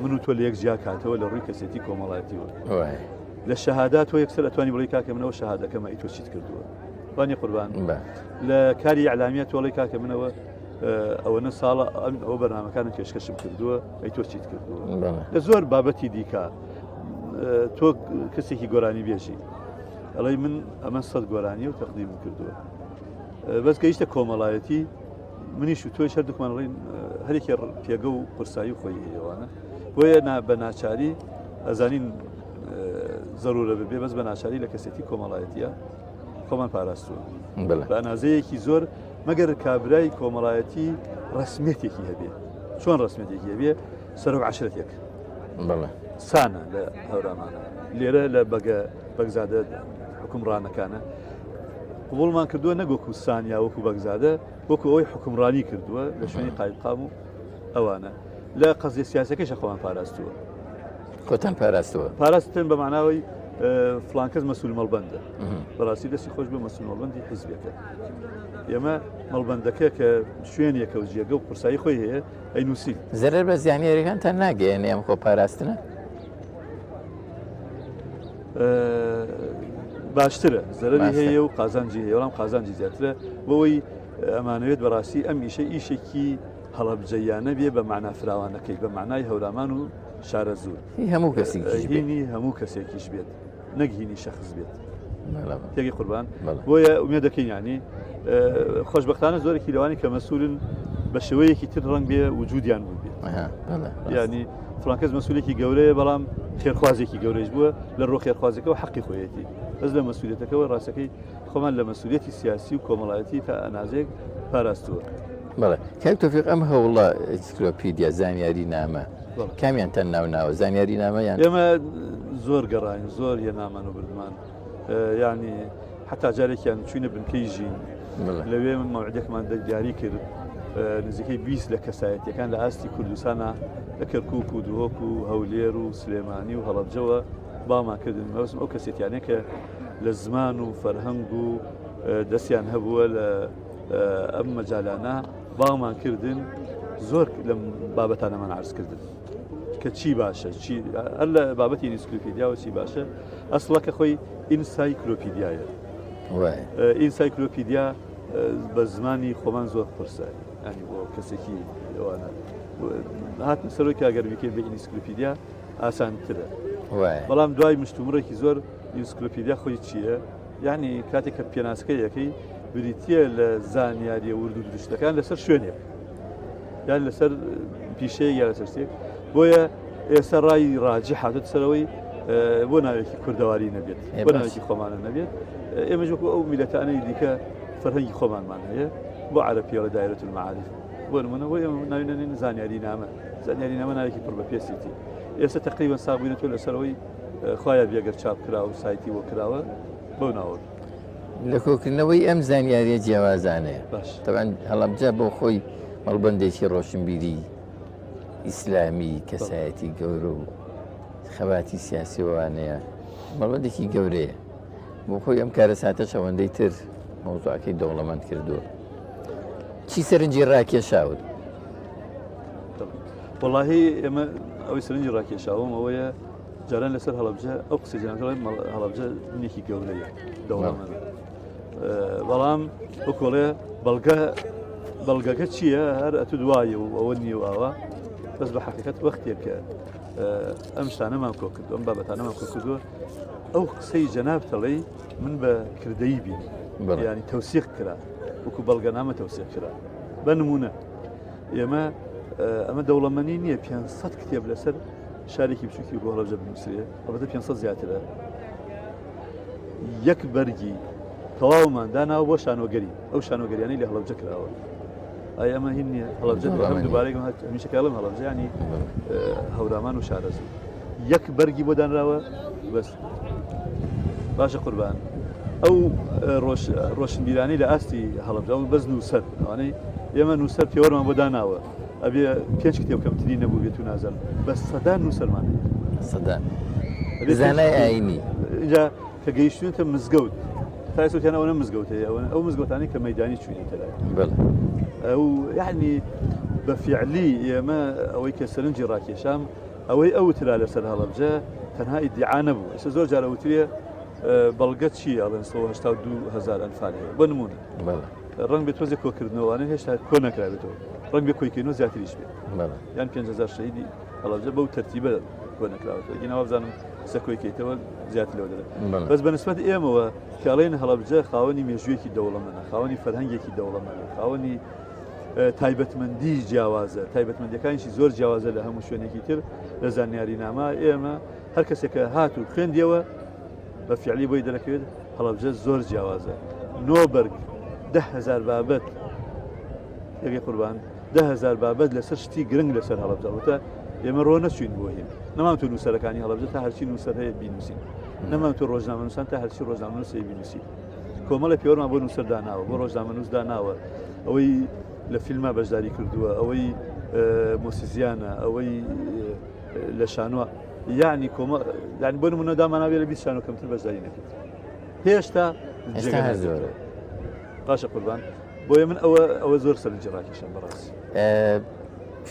من و تۆ لە یەک جیا کاتەوە لە ڕووی کەسێتی کۆمەڵایەتیوە لە شەهادات تۆ یەکسەر ئەتوانی بڵی کاکە منەوە شەهادەکەمە ئەی تۆ چیت کردووە وانی قوربان لە کاری ئەعلامیە تۆڵی کاکە منەوە ئەوەنە ساڵە ئەو بەرنامەکانە پێشکەشم کردووە ئەی تۆ چیت کردووە لە زۆر بابەتی دیکە تۆ کەسێکی گۆرانی بێژی ئەڵی من ئەمە 100 گۆرانی و تەقدیمم کردووە بەس کە هیچتە کۆمەڵایەتی منیش و تۆی هەردووکمانڵین هەرێکی پێگە و قورسایی و خۆی هەیەوانە بۆیە بە ناچاری ئەزانین ضرورە ببێ بەس بە ناچاری لە کەسێتی کۆمەڵایەتیە خۆمان پاراستووە بە ئەنازەیەکی زۆر مەگەر کابرای کۆمەڵایەتی ڕسمێتێکی هەبێ چۆن ڕسمێتێکی هەبێ سەرۆک عەشرەتێک سانە لە هەورامانە لێرە لە بەگزادە حکومڕانەکانە قبوڵمان کردووە نەگۆکو سانیا وەکو بەگزادە وەکو ئەوەی حکومڕانی کردووە لە شوێنی قایمقام و ئەوانە لە قەزیە سیاسەکەیشە خۆمان پاراستووە خۆتان پاراستووە پاراستن بە معناوەی فڵان کەس مەسئول مەڵبەندە بەڕاستی دەستی خۆش بە مەسئول مەڵبەندی حیزبەکە ئێمە مەڵبەندەکە کە شوێنێکە و جێگە و قورسایی خۆی هەیە ئەینووسی زەرەر بە زیانیاریەکانتان ناگەیەنێ ئەم خۆ پاراستنە باشترە زەرەری هەیە و قازانجی هەیە وەڵام قازانجی زیاترە بۆەوەی ئەمانەوێت بەڕاستی ئەم ئیشێکی هەڵەبجەیانە بێ بە معنا فراوانەکەی بە معنای هەورامان و شارە زوور هەموو کەسێکی هەموو کەسێکیش بێت نەگهینی شەخص بێت تێگەی قوربان بۆیە ئومێ دەکەین ینی خۆشبەختانە زۆرێکی لەوانی کە مەسئولن بە شێوەیەکی تر ڕەنگ بێ وجودیان بوو بێت ینی فڵان کەس مەسئولێکی گەورەیە بەڵام خێرخوازێکی گەورەش بووە لە ڕۆ خێرخوازەکەەوە حەقی خۆیەتی بەس لە مەسئولیتەکەەوە ڕاستەکەی خۆمان لە مەسئولیەتی سیاسی و کۆمەڵایەتی تا ئەنازێک پاراستووە بەڵێ کاک تۆفیق ئەم هەوڵە ئەنسیکلۆپیدیا زانیاری نامە کامیان تەن ناوناوە زانیاری نامەیان ئێمە زۆر گەڕین زۆر یە نامان و بردمان ینی حتا جارێکیان چوینە بنکەی ژین لەوێ من مەوعدێکمان دیاری کرد نزیکەی 20 لە کەسایەتیەکان لە ئاستی کوردستانە لە کەرکووک و دوهۆک و هەولێر و سلێمانی و هەڵەبجەوە باڵمانکردن مەوسم ئەو کەسێتیانەیە کە لە زمان و فەرهەنگ و دەستیان هەبووە لە ئەم مەجالانە باڵمانکردن زۆر لەم بابەتانەمان عرضکردن کە چی باشە هەر لە بابەتی ئینسایکلۆپیدیاوە چی باشە ئەسڵەکە خۆی ئینسایکلۆپیدیایە ئینسایکلۆپیدیا بە زمانی خۆمان زۆر قرسە ینی بۆ کەسێکی ئەوانە هاتن سەرۆی کاگەربیکە بە ئینسایکلۆپیدیا ئاسانترە بەڵام دوای مشتومڕێکی زۆر ئینسایکلۆپیدیا خۆی چییە یعنی کاتێک کە پێناسکەی یەکەی بریتە لە زانیاریە ورد و درشتەکان لەسەر شوێنێک یان لەسەر پیشەیە یا لەسەر شتێک بۆیە ئێستا ڕای ڕاجی حاتت سەرەوەی بۆ ناوێکی کوردەواری نەبێت بۆ ناوێکی خۆمانە نەبێت ئێمە ژوەکو ئەو میلەتانەی دیکە فەرهەنگی خۆمانمان هەیە بۆ عەرەبیەوە دایرەت المعارف بۆ نمونە بۆ ئێمە ناوێنێن زانیاری نامە ناوێکی پڕ بە پێسیتی ئێستا تقریبا ساغبووینە تۆ لەسەرەوەی خوایە بێگەر چاپ کراوە و سایتی بۆ کراوە بەو ناوە لە کۆکردنەوەی ئەم زانیاریە جیاوازانەیە تەبەن هەڵەبجە بۆ خۆی مەڵبەندێکی ڕۆشنبیری ئیسلامی کەسایەتی گەورە و خەباتی سیاسیوانەیە مەڵبەندێکی گەورەیە بۆ خۆی ئەم کارە ساتە شەوەندەی تر مۆزوعەکەی دەوڵەمەند کردووە چی سەرنجی ڕاکێشاوت؟ وەڵاهی ئێمە ئەوەی سەرنجی ڕاکێشاوم ئەوەیە جاران لەسەر هەڵەبجە ئەو قسەی جانەکەڵێ هەڵەبجە منێکی گەورەیە دەوڵەمەند بەڵام ئەو کۆڵێ بەڵگەکە چییە هەر ئەتو دوایە و ئەوە نیە و ئاوا بەس بە حەقیقەت وەختێک کە ئەم شتانەمان کۆ کردو ئەم بابەتانەمان کۆ کردووە ئەو قسەی جەناب دەڵێ من بە کردەیی بین ینی تەوسیق کرا وەکو بەڵگەنامە تەوسیق کرا بە نمونە ئەمە دەوڵەمەنی نییە 500 کتێب لەسەر شارێکی بچووکی بۆ هەڵەبجە بنووسێ ئەڵبەتە 500 زیاترە یەک بەرگی تەواومان داناوە بۆ شانۆگەری ئەو شانۆگەریانەی لە هەڵەبجە کراوە ئایا ئەمە هین نییە هەڵەبجە دووبارەی هەمیشەکەڵم هەڵەبجە ینی هەورامان و شارەزوو یەک بەرگی بۆ دانراوە بەس باشە قوربان ئەو ڕۆشنبیرانی لە ئاستی هەڵەبجە و بەس نووسەر ئەوانەی ئێمە نووسەر پێوەرمان بۆ داناوە ئەبێ 5 کتێب کەمتری نەبوو بێت و نازانم بەس سەدان نووسەرمان سەدان زانای ئاینی اینجا کە گەیشتونتە مزگەوت تا ئێستاوتیانە ئەوە مزگەوتەیە ئەو مزگەوتانی کە مەیدانی چوینێتە لای ئەو یعنی بە فیعلی ئێمە ئەوەی کە سەرنجی ڕاکێشام ئەوەی ئەوترا لەسەر هەڵەبجە تەنها ئیدعا نەبوو ئێستا زۆر جارە وترێ بەڵگە چی ئەڵێن 1970,000 ئەنفال هەیە بە نمونە ڕەنگ بێت تۆزێک کۆکردنەوەوانە هێشتا کۆ نەکرابێتەوە ڕەنگ بێ کۆیکردنەوە زیاتریش بێت یان 5,000 شەهیدی هەڵەبجە بەو تەرتیبە کۆ نەکراوەتەوە گیناوە بزانم قسە کۆیکەیتەوە زیاتر لەوە دەرێت بەس بەنسبەت ئێمەوە کاڵێن هەڵەبجە خاوەنی مێژوویەکی دەوڵەمەندە خاوەنی فەرهەنگێکی دەوڵەمەندە خاوەنی تایبەتمەندی جیاوازە تایبەتمەندیەکانیشی زۆر جیاوازە لە هەموو شوێنێکی تر لە زانیارینامە ئێمە هەر کەسێکە هات و خوێندیەوە بە فیعلی بۆی دەرەکەوێت هەڵەبجە زۆر جیاوازە نۆبەرگ 10,000 بابەت یەکێ قوربان 10,000 بابەت لەسەر شتی گرنگ لەسەر هەڵەبجە وتە ئێمە ڕۆ نەچوین بۆ هین نەمانتو نووسەرەکانی هەڵەبجە تا هەرچی نووسەر هەیە بینووسین نەمانتو ڕۆژنامەنووسان تا هەرچی ڕۆژنامەنووسی بینووسی کۆمەڵە پێوەرمان بۆ نووسەر داناوە بۆ ڕۆژنامەنووس داناوە ئەوەی لە فیلمە بەشداری کردووە ئەوەی مۆسیزیانە ئەوەی لە شانوە یعنی کۆمە یعنی بۆ نمونە داماناوێت لە 20 شانۆ کەمتر بەشداری نەکرد هێشتا زۆرە باشە قوربان بۆیە من ئەوە زۆر سەرنجی ڕاکێشم بەڕاستی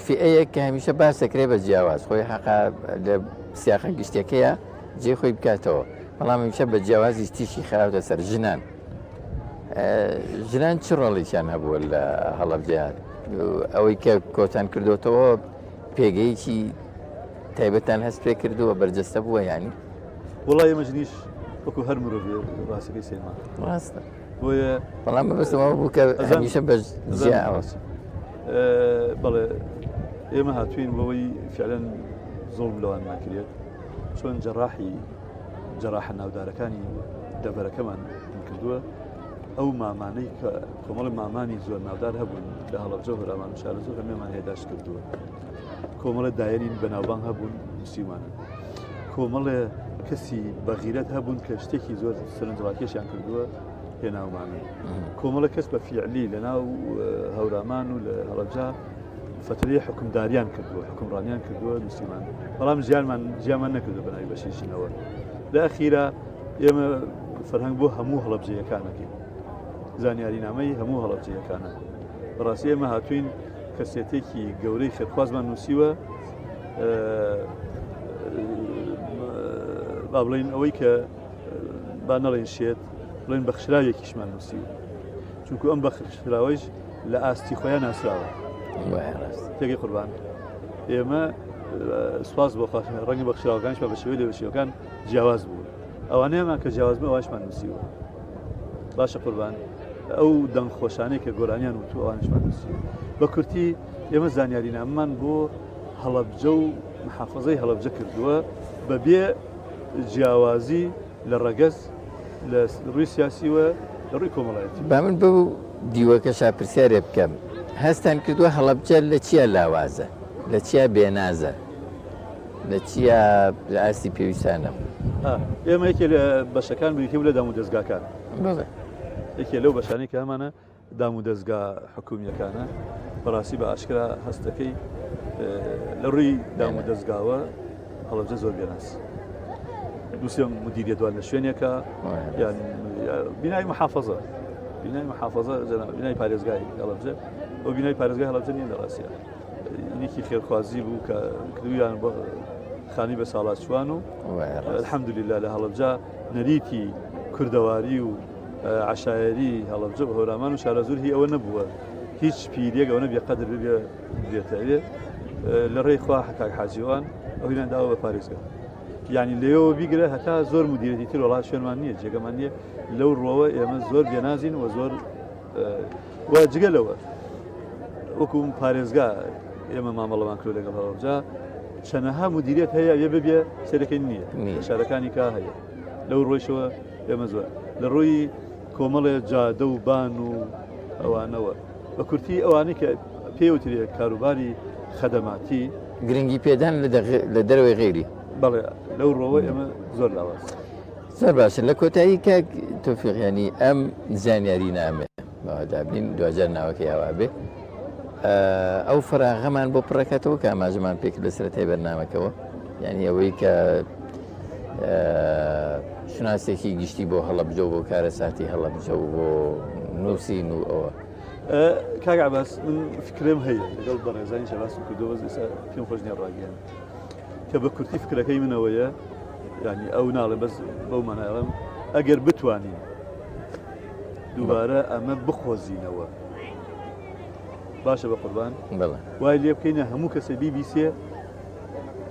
فئەیەک کە هەمیشە باس دەکرێت بە جیاواز خۆی حەقا لە سیاقە گشتەکەیە جێ خۆی بکاتەوە بەڵام هەمیشە بە جیاوازی تیشی خراوتە سەر ژنان چ ڕۆڵێکیان هەبووە لە هەڵەبجە ئەوەی کە کۆتان کردوتەوە پێگەیەکی تایبەتان هەست پێ کردووە بەرجەستە بووە ینی وڵای ئێمەژنیش وەکو هەر مرۆڤ ڕاستەکەی سێمان ڕاستە بۆیە بەڵام بەبستەوە بوو کە هەمیشە بە جیاواز بەڵێ ئێمە هاتوین بەوەی فعلەن زۆڵم لەوانمان کرێت چۆن جەراحە ناودارەکانی دەبەرەکەمان کردووە ئەو مامانەی کە کۆمەڵی مامانی زۆر ناودار هەبوون لە هەڵەبجە و هەرامان و شارە زۆر هەمێمان هێداشت کردووە کۆمەڵە دایەرین بەناوبانگ هەبوون موسیمانە کۆمەڵێ کەسی بەغیرەت هەبوون کە شتێکی زۆر سەرنجڕاکێشیان کردووە هێناومانن کۆمەڵە کەس بە فیعلی لەناو هەورامان و لە هەڵەبجا فترەیە حکومداریان کردووە حکومڕانیان کردووە مسلمان بەڵام ژیانمان نەکردو بەناوی بەشیشنەوە لە ئەخیرا ئێمە فەرهەنگ بۆ هەموو هەڵەبجەیەکانەکەین زانیارینامەی هەموو هەڵەبجەیەکانە بەڕاستی ئێمە هاتوین کەسێتێکی گەورەی خێرخوازمان نووسیوە با بڵین ئەوەی کە با نەڵێن شێت بڵێن بەخشراوێکیشمان نووسیوە چونکو ئەم بەخشراوەیش لە ئاستی خۆیان ناسراوە تێگەی قوربان ئێمە سوپاس بۆ ڕەنگی بەخشراوەکانش بە شێوەی لە بەشێوەکان جیاواز بوو ئەوانەیەمان کە جیاوازبوو ئەوانشمان نووسیوە باشە قوربان ئەو دەنگخۆشانەی کە گۆرانیان وتو ئەوانشمان نووسیوە بە کورتی ئێمە زانیارینامەمان بۆ هەڵەبجە و محافەزەی هەڵەبجە کردووە بەبێ جیاوازی لە ڕەگەز لە ڕووی سیاسیوە لە ڕووی کۆمەڵایەتی با من بەو دیوەکە شاپرسیارێ بکەم هەستان کردووە هەڵەبجە لە چیە لاوازە لە چیە بێنازە لە چیە ئاستی پێویستانە ئێمە یەکێ لە بەشەکان بریتیم لە دام و دەستگاکان یەکێ لەو بەشانی کە هەمانە دام و دەستگا حکومیەکانە بەڕاستی بە ئاشکرا هەستەکەی لە ڕووی دام و دەستگاوە هەڵەبجە زۆر بێناس دووسێ مدیریە دوان لە شوێنێکە یان بینای محافەزە بینای پارێزگای هەڵەبجە ئەو بینای پارێزگای هەڵەبجە نیە لە ڕاستیە اینێکی خێرخوازی بوو کە کردویان بۆ خانی بە ساڵات چوان و الحەمدولله لە هەڵەبجە نەریتی کوردەواری و عشایری هەڵەبجە و هەورامان و شارەزور هی ئەوە نەبووە هیچ پیرێک ئەوە نەبێ قەدر ببێ بێتەوێ لە ڕێی خوا حکاک حاجیوان ئەو هینان داوە بە پارێزگا یعنی لێەوە بیگرە هەتا زۆر مدیرەتی تر وڵات شوێنمان نییە جێگەمان نییە لەو ڕۆوە ئێمە زۆر بێنازین و زۆر جگەلەوە وەکوم پارێزگا ئێمە مامەڵەمان کرد لەگەڵ هەڵەبجە چەنەها مدیریت هەیە ئێ ببێ سەرەکەی نییە شارەکانی کا هەیە لەو ڕۆیشەوە ئێمە زۆر لە ڕۆی کۆمەڵێ جادە و بان و ئەوانەوە بە کورتی ئەوانەی کە پێوترێ کاروباری خەدەماتی گرنگی پێدان لە دەروی غێری بەڵێ لەو ڕۆوە ئێمە زۆر لاواز زۆر باشە لە کۆتایی کاک تۆفیقیانی ئەم زانیاری نامێ دابین دوجار ناوەکەی هەوا بێ ئەو فراغەمان بۆ پڕەکەتەوە کە ئاماژەمان پێک لە سەرەتای بەرنامەکەەوە یعنی ئەوەی کە شناسێکی گشتی بۆ هەڵەبجە و بۆ کارە ساتی هەڵەبجە و بۆ نووسین و ئەوە کاک عەباس من فکرم هەیە لەگەڵ بەڕێزانی شەباس و کردەوە ئێستا پێم خۆش نییە ڕاگەیان کە بە کورتی فکرەکەی منەوەیە ینی ئەو ناڵێ بەس بەو ماناڵم ئەگەر بتوانین دووبارە ئەمە بخۆزینەوە باشە بە قوربان وای لێ بکەینە هەموو کەسە بیبیسێ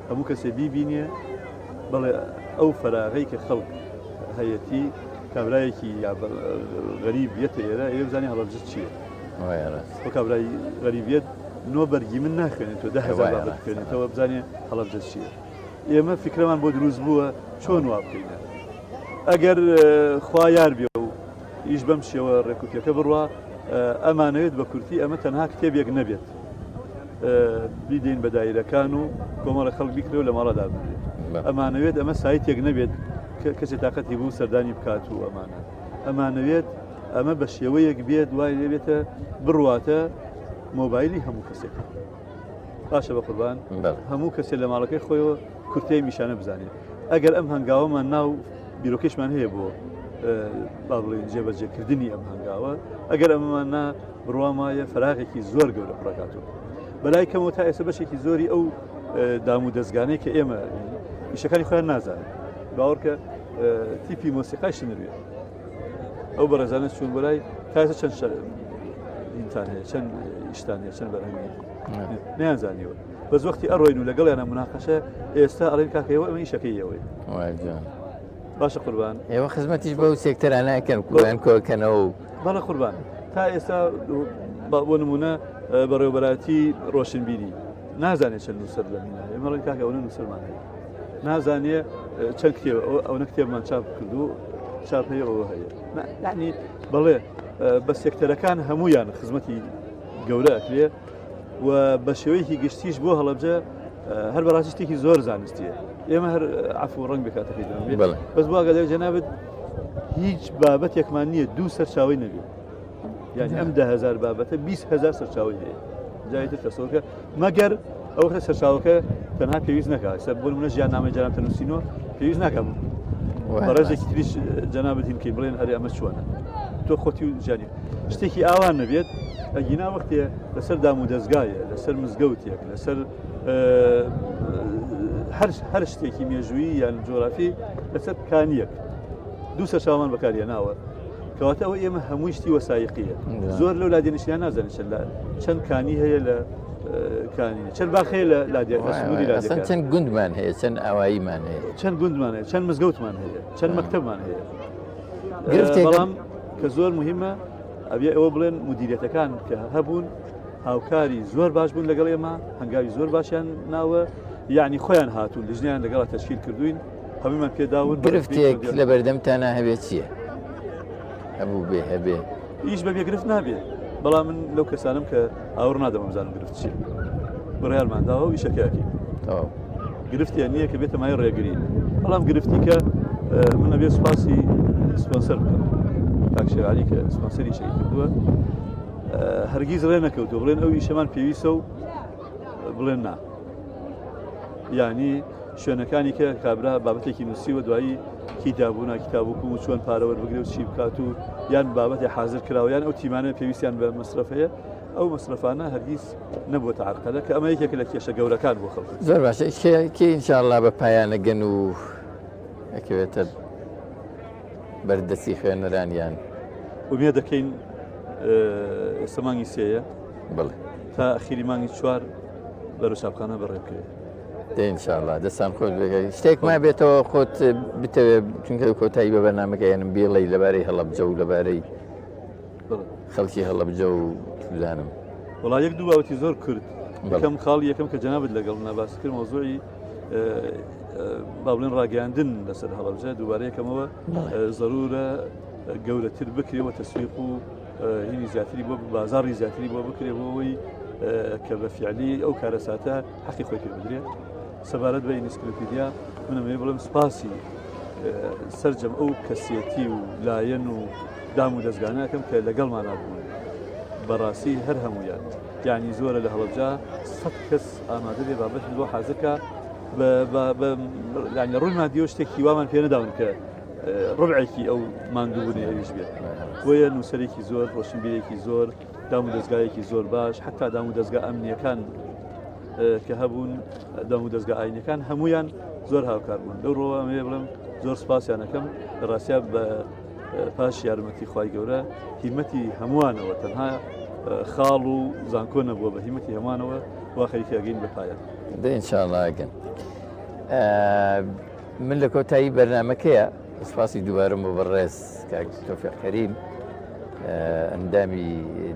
هەموو کەسێ بیبینێ بەڵێ ئەو فەراغەی کە خەڵک هەیەتی کابرایەکی غەریب بێتە ئێرە ئێ بزانێ هەڵەبجە چییە بۆ کابرای غەریبێت نۆ بەرگی من ناخوێنێتەوە 10,000 بکەێنێتەوە بزانێ هەڵەبجە چییە ئێمە فکرەمان بۆ دروست بووە چۆن وا بکەینە ئەگەر خوا یار بێ و ئیش بەم شێوە ڕێکوپیەکە بڕوا ئەمانەوێت بە کورتی ئەمە تەنها کتێبێک نەبێت بیدەین بە دایرەکان و کۆمەڵە خەڵک بیکرێەوە لە ماڵەدا بێت ئەمانەوێت ئەمە سایتێک نەبێت کەسێک تااقەتی بوو سەردانی بکات و ئەمانەوێت ئەمە بە شێوەیەک بێت وای لێبێتە بڕواتە مۆبایلی هەموو کەسێک باشە بە قوربان هەموو کەسێک لە ماڵەکەی خۆیەوە کورتەی میشانە بزانێت ئەگەر ئەم هەنگاوەمان ناو بیرۆکەشمان هەیە بۆ با بڵێن جێبەجێکردنی ئەم هەنگاوە ئەگەر ئەمەمان نا بڕوامایە فراغێکی زۆر گەورە پڕکاتەوە بەلای کەمەوە تا ئێستا بەشێکی زۆری ئەو دام و دەستگانەی کە ئێمە ئیشەکانی خۆیان نازانێت باوەڕکە تیپی مۆسیقای شنوێت ئەو بەڕێزانە چوون بەلای تا ئێستا چەند ئینتان هەیە چەند ئیشتان هەیە چەند بەرهەنگی نەیانزانیەوە بەس وەختی ئەڕۆین و لەگەڵیانە مناقەشە ئێستا ئەڵێن کاکەوە ئەمە ئیشەکەی ئەوەی باشە قوربان ئێوە خزمەتیش بەو سێکتەرانەکەن کویان کۆکەنەوە و بەڵە قوربان تا ئێستا بۆ نمونە بەڕێوەبەراتی ڕۆشنبیری نازانێت چەند نووسەر لە مینە ئێمەڵێن کاکە ئەوە نووسەرمان هەیە نازانێ چەند کتێب ئەوە کتێبمان چاپ کردو چاپ هەیە ئەوە هەیە یعنی بەڵێ بە سێکتەرەکان هەمویان خزمەتی گەورە ئەکرێ و بە شێوەیەکی گشتیش بۆ هەڵەبجە هەر بەڕاستی شتێکی زۆر زانستیە ئێمە هەر عەفو و ڕەنگ بکاتەکەی دەمێت بەس بۆ ئەگەدەر جەنابەت هیچ بابەتێکمان نییە دوو سەرچاوی نەبێت یعنی ئەم 10,000 بابەتە 20,000 سەرچاوی هەیە جایتر تەسەوڕکە مەگەر ئەو سەرچاوەکە تەنها پێویست نەکات سەر بۆ منە ژیاننامەی جەناب تەنووسینەوە پێویست ناکەم بەڕێزێکی تریش جەنابەتین کەی بڵێن ئەرێ ئەمە چۆنە تۆ خۆتی و ژیانی شتێکی ئاوان نەبێت ئەگینا وەختێ لەسەر دام و دەستگایە لەسەر مزگەوتێک لەسەر هەر شتێکی مێژووی یان جۆرافی لەسەر کانیەک دوو سەرچاومان بەکارهێناوە کەواتە ئەوە ئێمە هەمووی شتی وەسایقیە زۆر لەو لادێنشیان نازانین چەند کانی هەیە لە کانی چەند باخەیە لە لادێنسنووری لادێکان چەند گوندمان هەیە چەند ئاواییمان هەیە چەند گوندمان هەیە چەند مزگەوتمان هەیە چەند مەکتەبمان هەیە گرفتێکم کە زۆر مهمە ئەبێ ئەوە بڵێن مدیرێتەکان کە هەبوون هاوکاری زۆر باش بوون لەگەڵ ئێمە هەنگاوی زۆر باشیان ناوە یعنی خۆیان هاتوون لژنیان لەگەڵا تەشکیل کردوین هەمومان پێداون گرفتێک لە بەردەمتانە هەبێت چییە؟ هەبوو بێ هەبێ هیچ بەبێ گرفت نابێت بەڵام من لەو کەسانم کە ئاور نادەم بزانم گرفت چیە بڕیارمانداوە و ئیشەکەکی گرفتیان نییە کە بێتە مای ڕێگری بەڵام گرفتی کە من ئەبێ سوپاسی سپۆنسەر بکەم کاکشێعالی کە سپۆنسەری شەی کردووە هەرگیز ڕێ نەکەوتەوە بڵێن ئەو ئیشەمان پێویستە و بڵێن نا یعنی شوێنەکانی کە کابرا بابەتێکی نووسیوە دوایی کتاببوونا کتابووکم و چۆن پارەوە بگرێ و چی بکات و یان بابەتی حاضر کراویان ئەو تیمانە پێویستیان بە مەسرفەیە ئەو مەسرفانە هەرگیز نەبووە تعرقەدە کە ئەمە یەکێک لە کێشە گەورەکان بۆ خەڵک زۆر باشە کێ ئینشاءالله بە پایانەگەن و ئەکەوێتە بەردەستی خوێنەرانیان ومێ دەکەین ئێستا مانگی سێیە بڵێ تا ئەخیری مانگی 4 بەرەو چاپخانە بەڕێبکەوێت ئینشاءالله دەستان خۆت بگەی شتێک ما بێتەوە خۆت بتەوێت چونکە کۆتایی بە بەرنامەکە یانم بێڵی لەبارەی هەڵەبجە و لەبارەی خەڵکی هەڵەبجە و بزانم وڵا یەک دوو باوەتی زۆر کرد یەکەم خاڵی یەکەم کە جەنابەت لەگەڵ نەباس کرد مۆزوعی با بڵێن ڕاگەیاندن لەسەر هەڵەبجە دووبارە یەکەمەوە زەرورە گەورەتر بکرێەوە تەسویق و هینی زیاتری بۆ بازاڕی زیاتری بۆ بکرێ بۆەوەی کە بە فیعلی ئەو کارەساتە حەقی خۆی پێ بدرێت سەبارەت بە ئینسکلۆپیدیا منەمێ بڵێم سپاسی سەرجەم ئەو کەسێتی و لایەن و دام و دەستگانەکەم کە لەگەڵمان نبوون بەڕاستی هەر هەمویان یعنی زۆرە لە هەڵەبجا 100 کەس ئامادە بێ بابەت بۆ حازەکە ینی ڕووی مادیۆ شتێکی وامان پێ نەداون کە ڕبعێکی ئەو ماندووبوونی ئەویش بێت بۆیە نووسەرێکی زۆر ڕۆشنبیرێکی زۆر دام و دەستگایەکی زۆر باش حتا دام و دەستگا ئەمنیەکان کە هەبوون دام و دەستگا ئاینەکان هەمویان زۆر هاوکار بوون لەو ڕۆوە ئەمێ بڵم زۆر سپاسیانەکەم لە ڕاستیا بە پاش یارمەتی خوای گەورە هیمەتی هەمووانەوە تەنها خاڵ و زانکۆ نەبووە بە هیمەتی هەمووانەوە وا خەریکی ئەگەین بە پایان ئینشاءالله ئەگەن من لە کۆتایی بەرنامەکەیە سپاسی دووبارم بۆ بەڕێز کاک تۆفیق کەریم ئەندامی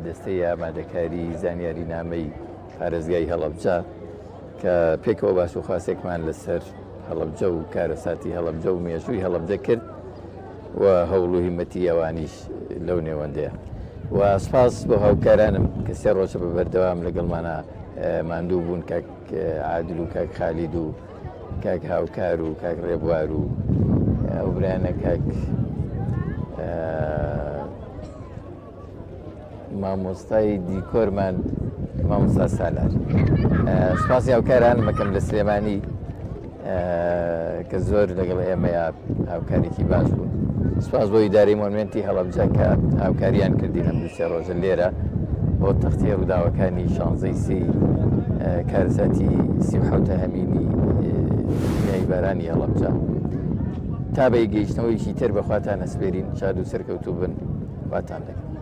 دەستەی ئامادەکاری زانیاری نامەی پارێزگای هەڵەبجە کە پێکەوە باش و خواسێکمان لەسەر هەڵەبجە و کارەساتی هەڵەبجە و مێژووی هەڵەبجە کرد و هەوڵ و هیمەتی ئەوانیش لەو نێوەندەیە و سپاس بۆ هاوکارانم کە سێ ڕۆژە بە بەردەوام لەگەڵمانە ماندوو بوون کاک عادل و کاک خالید و کاک هاوکار و کاک ڕێبوار و ئەو برایانە کاک مامۆستای دیکۆرمان مامۆستا سالار سپاسی هاوکاران مەکەم لە سلێمانی کە زۆر لەگەڵ ئێمەیە هاوکارێکی باش بوون سپاس بۆ ئیدارەی مۆنومێنتی هەڵەبجە کە هاوکاریان کردین ئەم دوو سێ ڕۆژە لێرە بۆ تەختیە ڕووداوەکانی شانزەی سی کارەساتی 37 هەمینی بارانی هەڵەبجە تا بە گەیشتنەوەیشی تر بەخواتان ئەسپێرین شاد و سەرکەوتوو بن واتان دەکەم